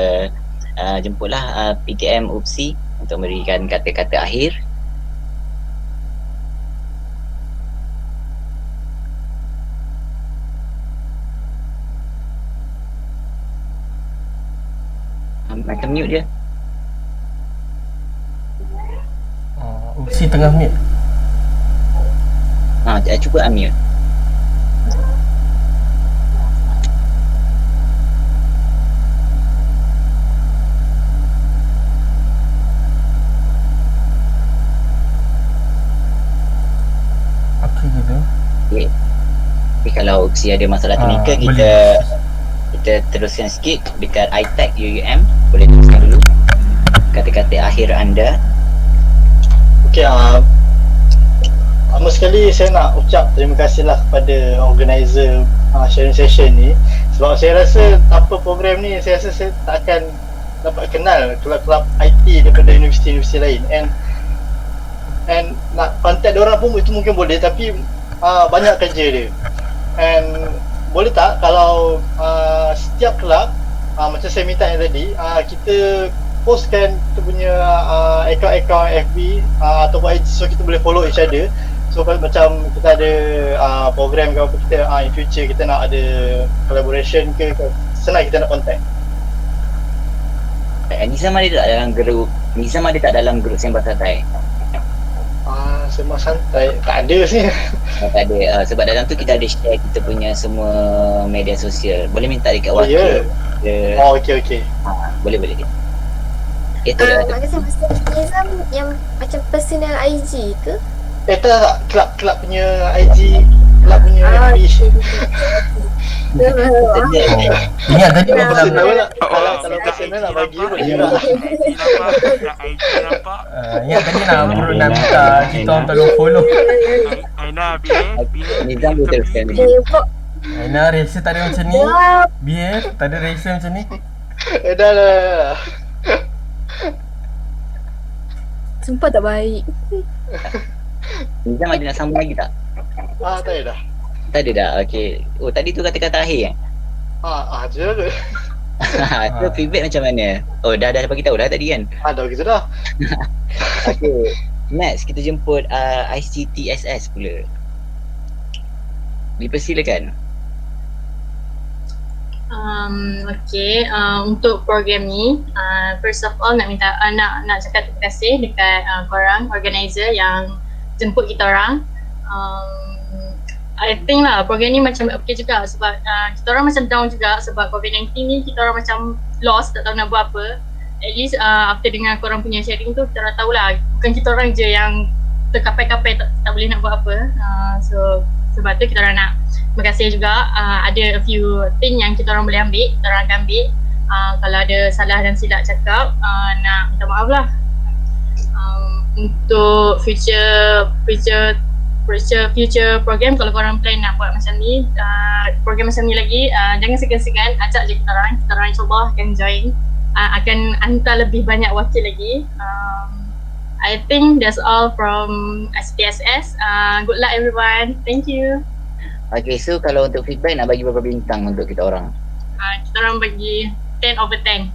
jemputlah PKM UPSI untuk memberikan kata-kata akhir. Macam mute dia. Uksi tengah mute. Cuba unmute. Okey gitu. Okay. Tapi kalau Uksi ada masalah teknikal, kita teruskan sikit dekat iTech UUM. Boleh teruskan dulu kata-kata akhir anda. Okey, pertama sekali saya nak ucap terima kasihlah kepada organizer sharing session ni, sebab saya rasa tanpa program ni saya rasa saya tak akan dapat kenal kelab-kelab IT daripada universiti-universiti lain, and nak contact diorang pun itu mungkin boleh, tapi banyak kerja dia. And boleh tak kalau setiap kelab macam saya minta yang tadi, kita postkan kita punya akaun FB ataupun IG, so kita boleh follow each other. So macam kita ada program ke apa, kita in future kita nak ada collaboration ke, senang kita nak contact. Nizam ada tak dalam grup? Nizam ada tak dalam grup Sembang Santai? Sembang Santai tak ada sih. Tak ada, sebab dalam tu kita ada share kita punya semua media sosial. Boleh minta dekat wakil. Okey. Boleh. Itu dah. Maknanya masa Nizam yang macam personal IG ke? Tak, kelab punya IG, kelab punya FB. Ingat tadi kalau personal nak bagi boleh juga. Ingat tadi nak urut nak minta kita orang tolong follow. Aina, biar Nizam boleh teruskan. Aina, rasa tak ada macam ni. Biar tak ada rasa macam ni. Dah. Sumpah tak baik. Nizam ada nak sambung lagi tak? Tak ada dah. Tak ada dah, okey. Oh, tadi tu kata-kata akhir je. Tu feedback macam mana? Oh, dah bagi tahu dah tadi kan? Dah begitu dah. Okey. Next, kita jemput ICTSS pula. Dipersilakan. Okay, untuk program ni, first of all nak cakap terima kasih dekat korang organizer yang jemput kita orang. I think lah program ni macam okay juga, sebab kita orang macam down juga sebab COVID-19 ni, kita orang macam lost, tak tahu nak buat apa. At least after dengar korang punya sharing tu, kita orang tahulah bukan kita orang je yang terkapai-kapai tak boleh nak buat apa. So sebab tu kita orang nak terima kasih juga. Ada a few thing yang kita orang boleh ambil, kita orang akan ambil. Kalau ada salah dan silap cakap, nak minta maaf lah. Untuk future program, kalau korang plan nak buat macam ni, program macam ni lagi, jangan segan-segan, ajak je kita orang insyaAllah akan join, akan hantar lebih banyak wakil lagi. I think that's all from SPSS. Good luck everyone, thank you. Okay, so kalau untuk feedback nak bagi berapa bintang untuk kita orang? Kita orang bagi 10/10.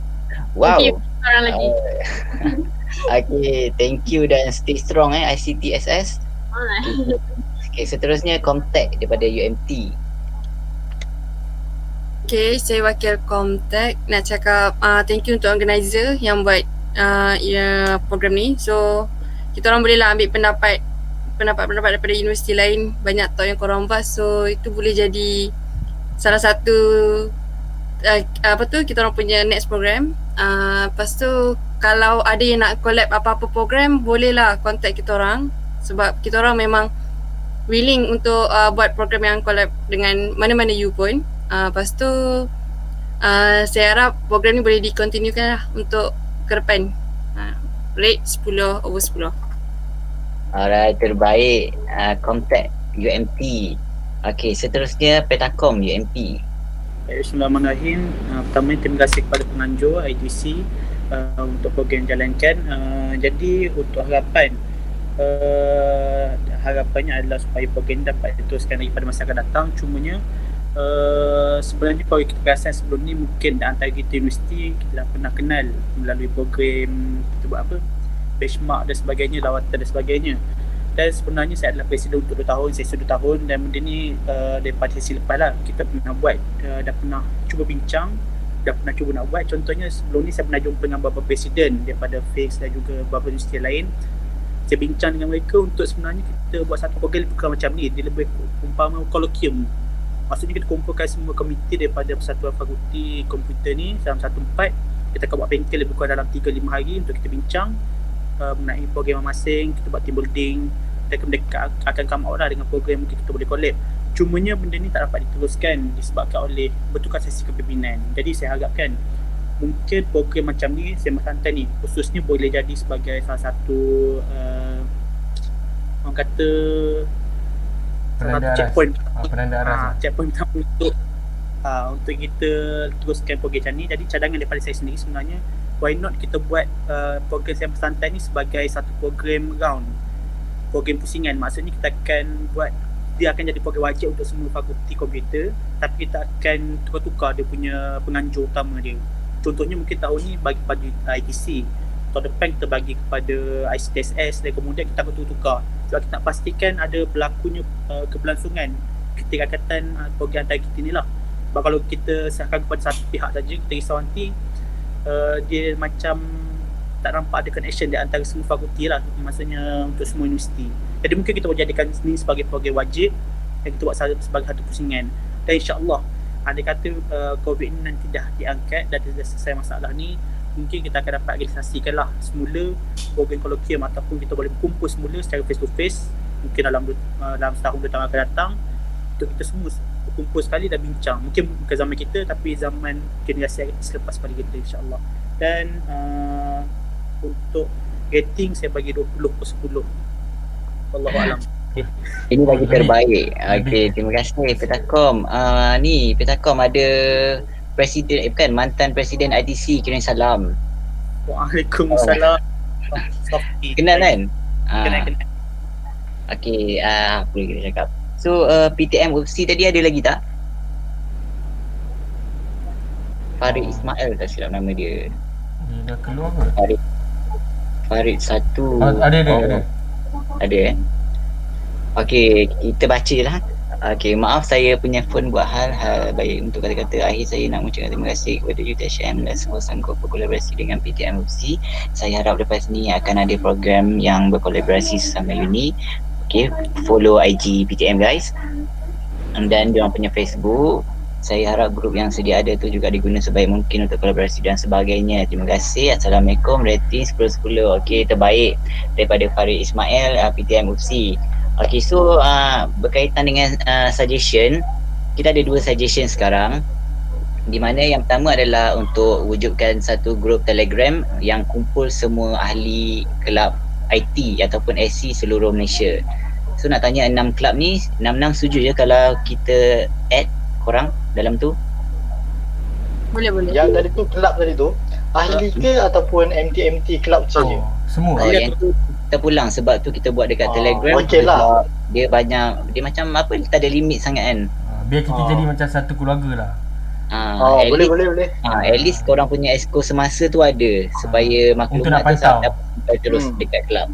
Wow. Thank you kita orang lagi. Okay, thank you dan stay strong ICTSS. Alright. Okay, seterusnya Comtech daripada UMT. Okay, saya wakil Comtech. Nak cakap thank you untuk organizer yang buat program ni. So kita orang boleh lah ambil pendapat daripada universiti lain, banyak tahu yang korang buat. So itu boleh jadi salah satu kita orang punya next program. Lepas tu kalau ada yang nak collab apa-apa program, bolehlah contact kita orang, sebab kita orang memang willing untuk buat program yang collab dengan mana-mana you pun. Lepas tu saya harap program ni boleh dikontinukan lah untuk ke depan. Rate 10/10. Alright, terbaik. Comtech UMT. Okay, seterusnya Petacom UMT. Bismillahirrahmanirrahim. Pertama terima kasih kepada penganjur ITC untuk program jalankan. Jadi untuk harapannya adalah supaya program dapat diteruskan lagi pada masa akan datang. Cumanya sebenarnya kalau kita perasan sebelum ni, mungkin antara kita universiti kita dah pernah kenal melalui program kita buat apa, benchmark dan sebagainya, lawatan dan sebagainya. Dan sebenarnya saya adalah presiden untuk 2 tahun, sesi 2 tahun, dan benda ni daripada sesi lepas lah kita pernah buat, dah pernah cuba bincang, dah pernah cuba nak buat. Contohnya sebelum ni saya pernah jumpa dengan beberapa presiden daripada FIX dan juga beberapa universiti lain. Saya bincang dengan mereka untuk sebenarnya kita buat satu program bukan macam ni, dia lebih umpama kolokium. Maksudnya kita kumpulkan semua komite daripada Persatuan Fakulti Komputer ni dalam satu tempat. Kita akan buat panel lebih kurang dalam 3-5 hari untuk kita bincang mengenai program masing-masing, kita buat team building, dan mereka akan come out lah dengan program mungkin kita boleh collab. Cumanya benda ni tak dapat diteruskan disebabkan oleh bertukar sesi kepimpinan. Jadi saya harapkan mungkin program macam ni, Sembang Santai ni khususnya boleh jadi sebagai salah satu orang kata penanda checkpoint, penanda arah checkpoint untuk kita teruskan program macam ni. Jadi cadangan daripada saya sendiri sebenarnya, why not kita buat program Sembang Santai ni sebagai satu program round, program pusingan. Maksudnya kita akan buat, dia akan jadi program wajib untuk semua fakulti komputer, tapi kita akan tukar-tukar dia punya penganjur utama dia. Contohnya mungkin tahun ni bagi pada ITC, tahun depan kita bagi kepada ICTSS, dan kemudian kita akan tukar. Sebab kita nak pastikan ada berlakunya keberlangsungan ketikakatan program antara kita ni lah. Sebab kalau kita serahkan kepada satu pihak saja, kita risau nanti dia macam tak nampak ada connection di antara semua fakulti lah, maksudnya untuk semua universiti. Jadi mungkin kita boleh jadikan ini sebagai program wajib dan kita buat sebagai satu pusingan. Dan insyaAllah andai kata COVID ni nanti dah diangkat dan dah selesai masalah ni, mungkin kita akan dapat realisasikan lah semula program kolokium, ataupun kita boleh berkumpul semula secara face to face mungkin dalam setahun 2 tahun akan datang, untuk kita semua berkumpul sekali dan bincang. Mungkin bukan zaman kita, tapi zaman generasi selepas pada kita, insyaAllah. Dan untuk rating saya bagi 20/10. Wallahualam. Ini bagi terbaik. Okey, terima kasih Petakom. Ni Petakom ada presiden, bukan, mantan presiden ITC, kirim salam. Waalaikumsalam. Kenal kan? Kenal. Okey, apa lagi kita cakap? So PTM UPSI tadi ada lagi tak? Farid Ismail tak silap nama dia. Dia dah keluar ke? Farid satu. Ada. Ada Okey, kita baca lah. Okey, maaf saya punya phone buat hal baik. Untuk kata-kata akhir saya nak mengucapkan terima kasih kepada UTHM dan semua sanggup berkolaborasi dengan PTM UPSI. Saya harap lepas ni akan ada program yang berkolaborasi sama uni. Okey, follow IG PTM guys. Dan diorang punya Facebook. Saya harap grup yang sedia ada tu juga diguna sebaik mungkin untuk kolaborasi dan sebagainya. Terima kasih. Assalamualaikum. Rating 10/10. Okey, terbaik daripada Farid Ismail, PTM UPSI. Okey, so berkaitan dengan suggestion, kita ada 2 suggestion sekarang. Di mana yang pertama adalah untuk wujudkan satu grup Telegram yang kumpul semua ahli kelab IT ataupun SC seluruh Malaysia. So nak tanya 6 kelab ni, 6 setuju je kalau kita add korang dalam tu? Boleh. Yang tadi tu, kelab tadi tu ahli ke ataupun MT kelab saja? Semua. Yang tu kita pulang sebab tu kita buat dekat Telegram. Okey lah. Dia banyak, dia macam apa, tak ada limit sangat kan. Biar kita jadi macam satu keluarga lah. Boleh. At least korang punya exco semasa tu ada supaya maklumat tu dapat terus dekat kelab.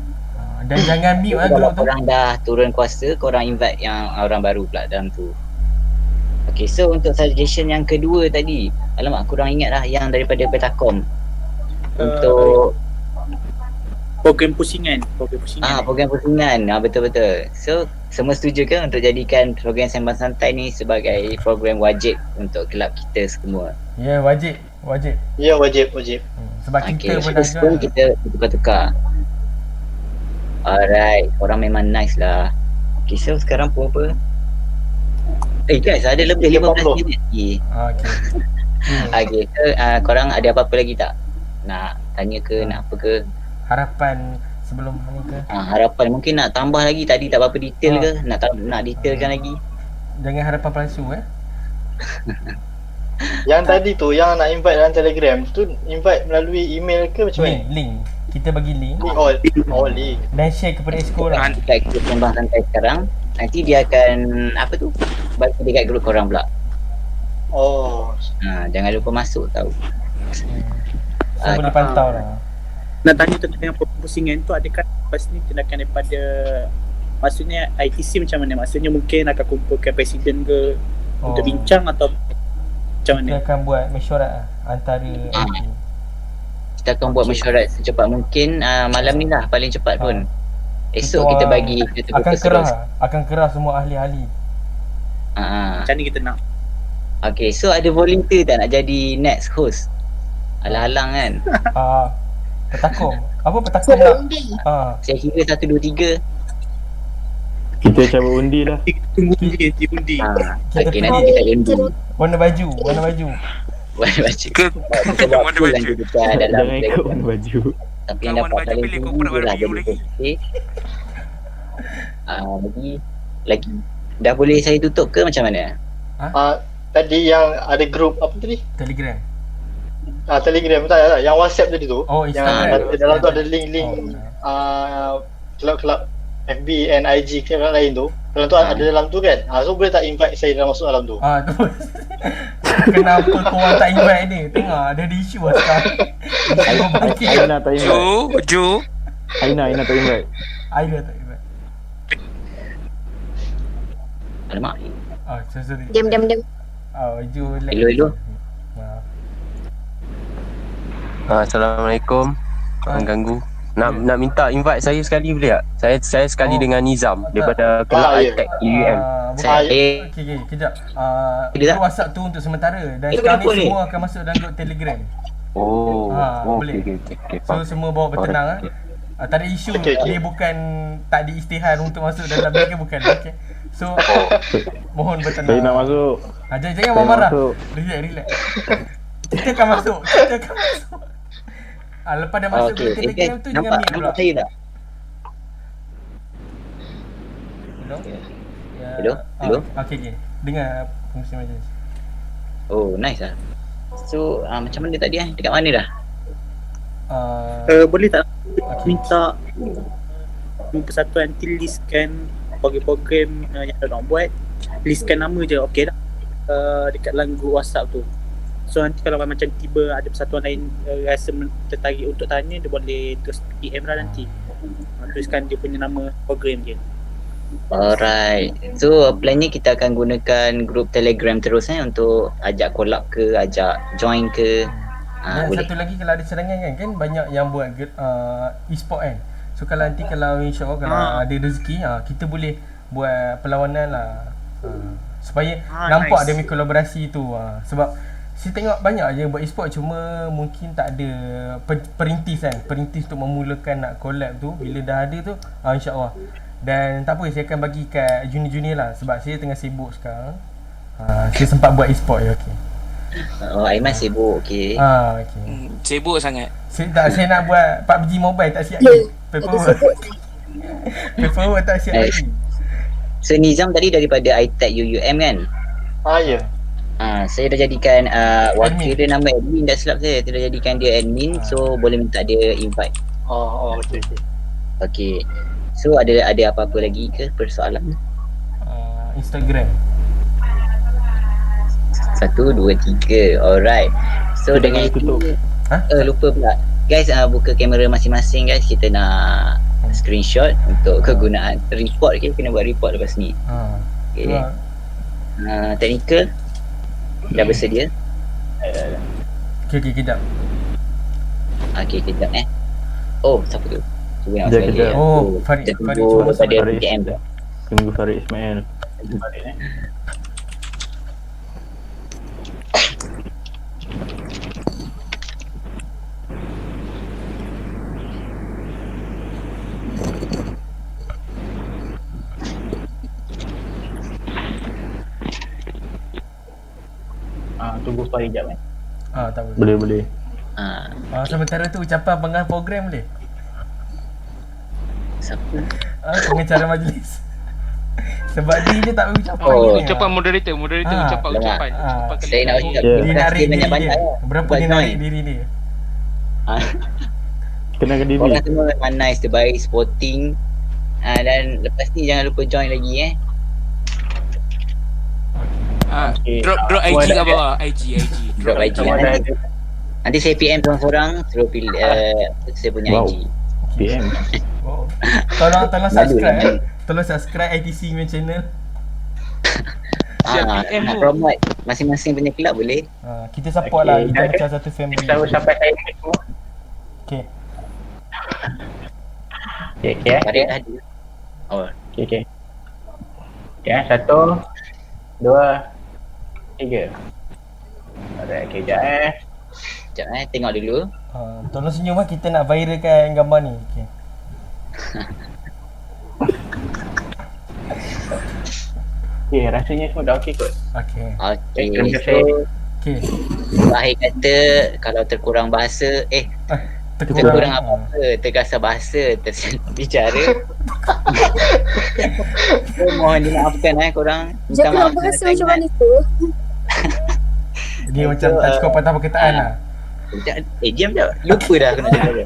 Dan jangan mute lah kalau grup tu. korang dah turun kuasa, korang invite yang orang baru pula dalam tu. Okay, so untuk suggestion yang kedua tadi, alamak kurang ingat lah yang daripada Petakom. Untuk program pusingan. Program pusingan. Betul-betul. So semua setuju ke untuk jadikan program Sembang Santai ni sebagai program wajib untuk kelab kita semua? Ya, wajib. Ya, wajib. Sebab kita pun so kita tukar-tukar. Alright, orang memang nice lah. Okay, so sekarang pukul apa? Guys, ada lebih 15 minit lagi. Okay, so korang ada apa-apa lagi tak? Nak tanya ke, nak apa ke? Harapan sebelum ni ke? Harapan mungkin nak tambah lagi, tadi tak apa-apa detail ke? Nak detailkan lagi? Jangan harapan palsu Yang tadi tu, yang nak invite dalam Telegram tu, invite melalui email ke macam mana? Link. Kita bagi link. Link. Dan share kepada exco lah. Dekat grup Sembang Santai sekarang, nanti dia akan apa tu, bagi dekat grup korang pula. Oh. Jangan lupa masuk tau. So boleh pantau lah. nak tanya tentang pusingan tu, adakah lepas ni tindakan daripada, maksudnya ITC macam mana? Maksudnya mungkin akan kumpulkan presiden ke untuk bincang atau macam mana? Kita akan buat mesyuarat antara IT. Kita akan buat mesyuarat secepat mungkin, malam ni lah paling cepat pun. Esok kita bagi akan kerah semua ahli-ahli. Macam ni kita nak. Okay, so ada volunteer tak nak jadi next host? Alang-alang kan? Petakom. Apa petakom nak? Saya kira 1, 2, 3. Kita cabut undi lah. Tunggu undi. Okay, nanti kita undi. Warna baju. Warna baju. Warna baju. Jangan ikut warna baju. Tapi yang dapat paling tinggi dia lah jadi host. Lagi dah boleh saya tutup ke macam mana? Tadi yang ada grup apa tadi? Telegram. Telegram tak ada. Yang WhatsApp tadi tu. Instagram. Yang dalam tu ada link-link kelab-kelab FB and IG kelab lain tu. Dalam tu ada dalam tu kan. So boleh tak invite saya dalam masuk dalam tu? Tu. Kenapa korang tak invite ni? Tengok ada isu lah sekarang. Aina tak invite. Jo. Aina tak invite. Aina tak invite. Alamak. Sorry. Diam. Jo lag. Hello. Assalamualaikum. Mengganggu. Nak minta invite saya sekali boleh tak? Saya sekali dengan Nizam daripada Kelab High-Tech UUM. Okey, kejap. Grup WhatsApp tu untuk sementara dan sekarang ni semua akan masuk dalam grup Telegram. Boleh. Okay, so semua bawa bertenang tak ada isu. Dia bukan tak diisytihar untuk masuk dalam ni, bukan. Okey. So mohon bertenang. Saya nak masuk. Jangan marah. Relax. Kita akan masuk. Lepas dah masuk ke Telegram tu jangan mute pula. Saya tak? Hello? Okay. Dengar pengurusi majlis. Oh, nice lah. So, macam mana tadi dekat mana dah? Boleh tak minta persatuan nanti listkan program-program yang nak buat, listkan nama je, okey tak? Dekat dalam group WhatsApp tu. So nanti kalau macam tiba ada persatuan lain rasa tertarik untuk tanya, dia boleh terus PM lah nanti. Tuliskan dia punya nama program je. Alright. So plannya kita akan gunakan grup Telegram terus untuk ajak collab ke, ajak join ke. Dan satu lagi, kalau ada cadangan kan banyak yang buat e-sport kan. So kalau nanti kalau insyaAllah kalau ada rezeki, kita boleh buat perlawanan lah, supaya nampak ada kolaborasi tu. Sebab saya tengok banyak je buat e-sport, cuma mungkin tak ada perintis untuk memulakan nak collab tu. Bila dah ada tu, insyaAllah. Dan tak apa, saya akan bagi kat junior-junior lah, sebab saya tengah sibuk sekarang. Saya sempat buat e-sport je. Okay. Aiman sibuk, okay. Sibuk sangat. Saya nak buat PUBG Mobile, tak siap lagi. Paperwork tak siap lagi. So Nizam tadi daripada High-Tech UUM kan? Ya. Saya dah jadikan wakil dia, nama admin dah silap saya. Saya dah jadikan dia admin, so boleh minta dia invite. Okay. So ada apa-apa lagi ke persoalan? Instagram 1, 2, 3. Alright. So dengan itu lupa pula guys, buka kamera masing-masing guys. Kita nak screenshot untuk kegunaan report. Kena buat report lepas ni. Technical dah bersedia? Okay, kejap. Kejap Oh, siapa tu? Cuba nak sekali. Farid cuba masuk pada PTM tu. Tunggu Farid Ismail. Tunggu Farid jap tak boleh. Boleh. Sementara tu ucapan pengarah program boleh? Siapa? Pengacara majlis. Sebab dia je tak berucapan. Ucapan moderator ucapan. Saya nak ucap. Dia narik diri dia. Berapa dia narik diri dia? Kenalkan diri. Orang semua memang nice, terbaik, sporting. Dan lepas ni jangan lupa join lagi Drop IG kat bawah. IG. Drop IG. Nanti saya PM seorang-seorang suruh pilih saya punya Wow. IG. PM. Wow. Tolong Malu subscribe lah. Tolong subscribe ITC punya channel. Nak promote masing-masing punya kelab boleh? Kita support lah, kita macam satu family. Tahu sampai saya semua. Okay. Okay. Farid ada. Oh. Okay. Ya, 1, 2, 3. Alright, okay, Sekejap tengok dulu. Tolong senyum lah, kita nak viralkan gambar ni. Okay. Okay, rasanya semua dah okey kot. Okay. Okay, Terima so kasih. Okay. Bahir kata kalau terkurang bahasa terkurang apa-apa, terkasar bahasa, tersilap bicara. So, mohon dimaafkan korang. Minta Jangan maaf bahasa sangat-sangat. macam mana tu. Dia macam tak cukup patah perkataan lah. Diam je. Lupa dah kena cakap.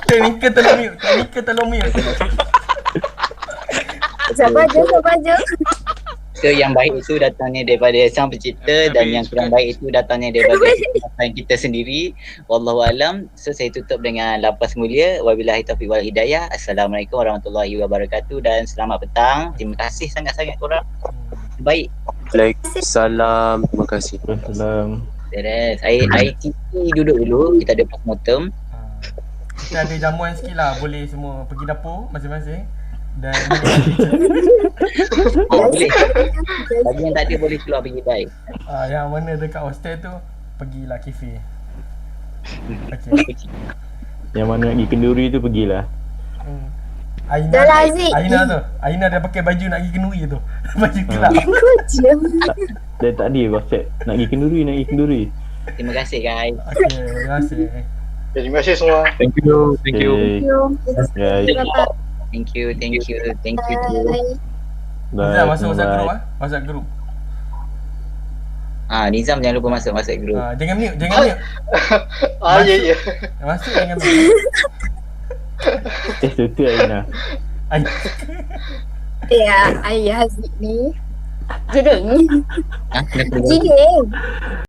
Teknikal tolong mute. Sabar je. So yang baik itu datangnya daripada sang pencipta dan yang kurang baik itu datangnya daripada kekuatan kita sendiri. Wallahualam. So saya tutup dengan lapas mulia. Wabillahi taufiq wal hidayah. Assalamualaikum warahmatullahi wabarakatuh dan selamat petang. Terima kasih sangat-sangat korang. Baik. Waalaikumsalam. Terima kasih. Waalaikumsalam. Beres. ITC duduk dulu. Kita ada postmortem. Kita ada jamuan sikit lah, boleh semua pergi dapur masing-masing. Dan boleh. Bagi yang tak ada boleh keluar pergi baik. yang mana dekat hostel tu pergilah kafe. Okay. Yang mana nak pergi kenduri tu pergilah. Aina, Dah lah, Aziz. Aina dah pakai baju nak pergi kenduri tu. Baju kelab. Dia tak ada WhatsApp. Nak pergi kenduri. Terima kasih guys. Okay, terima kasih. Terima kasih semua. Thank you. Okay. Guys. Thank you. Nizam masuk WhatsApp group WhatsApp group. Nizam jangan lupa masuk WhatsApp group. Jangan mute. Ya. Masuk jangan mute. Itu Aina. Ya, ayah Haziq ni. Jeding. Kenapa? Jeding.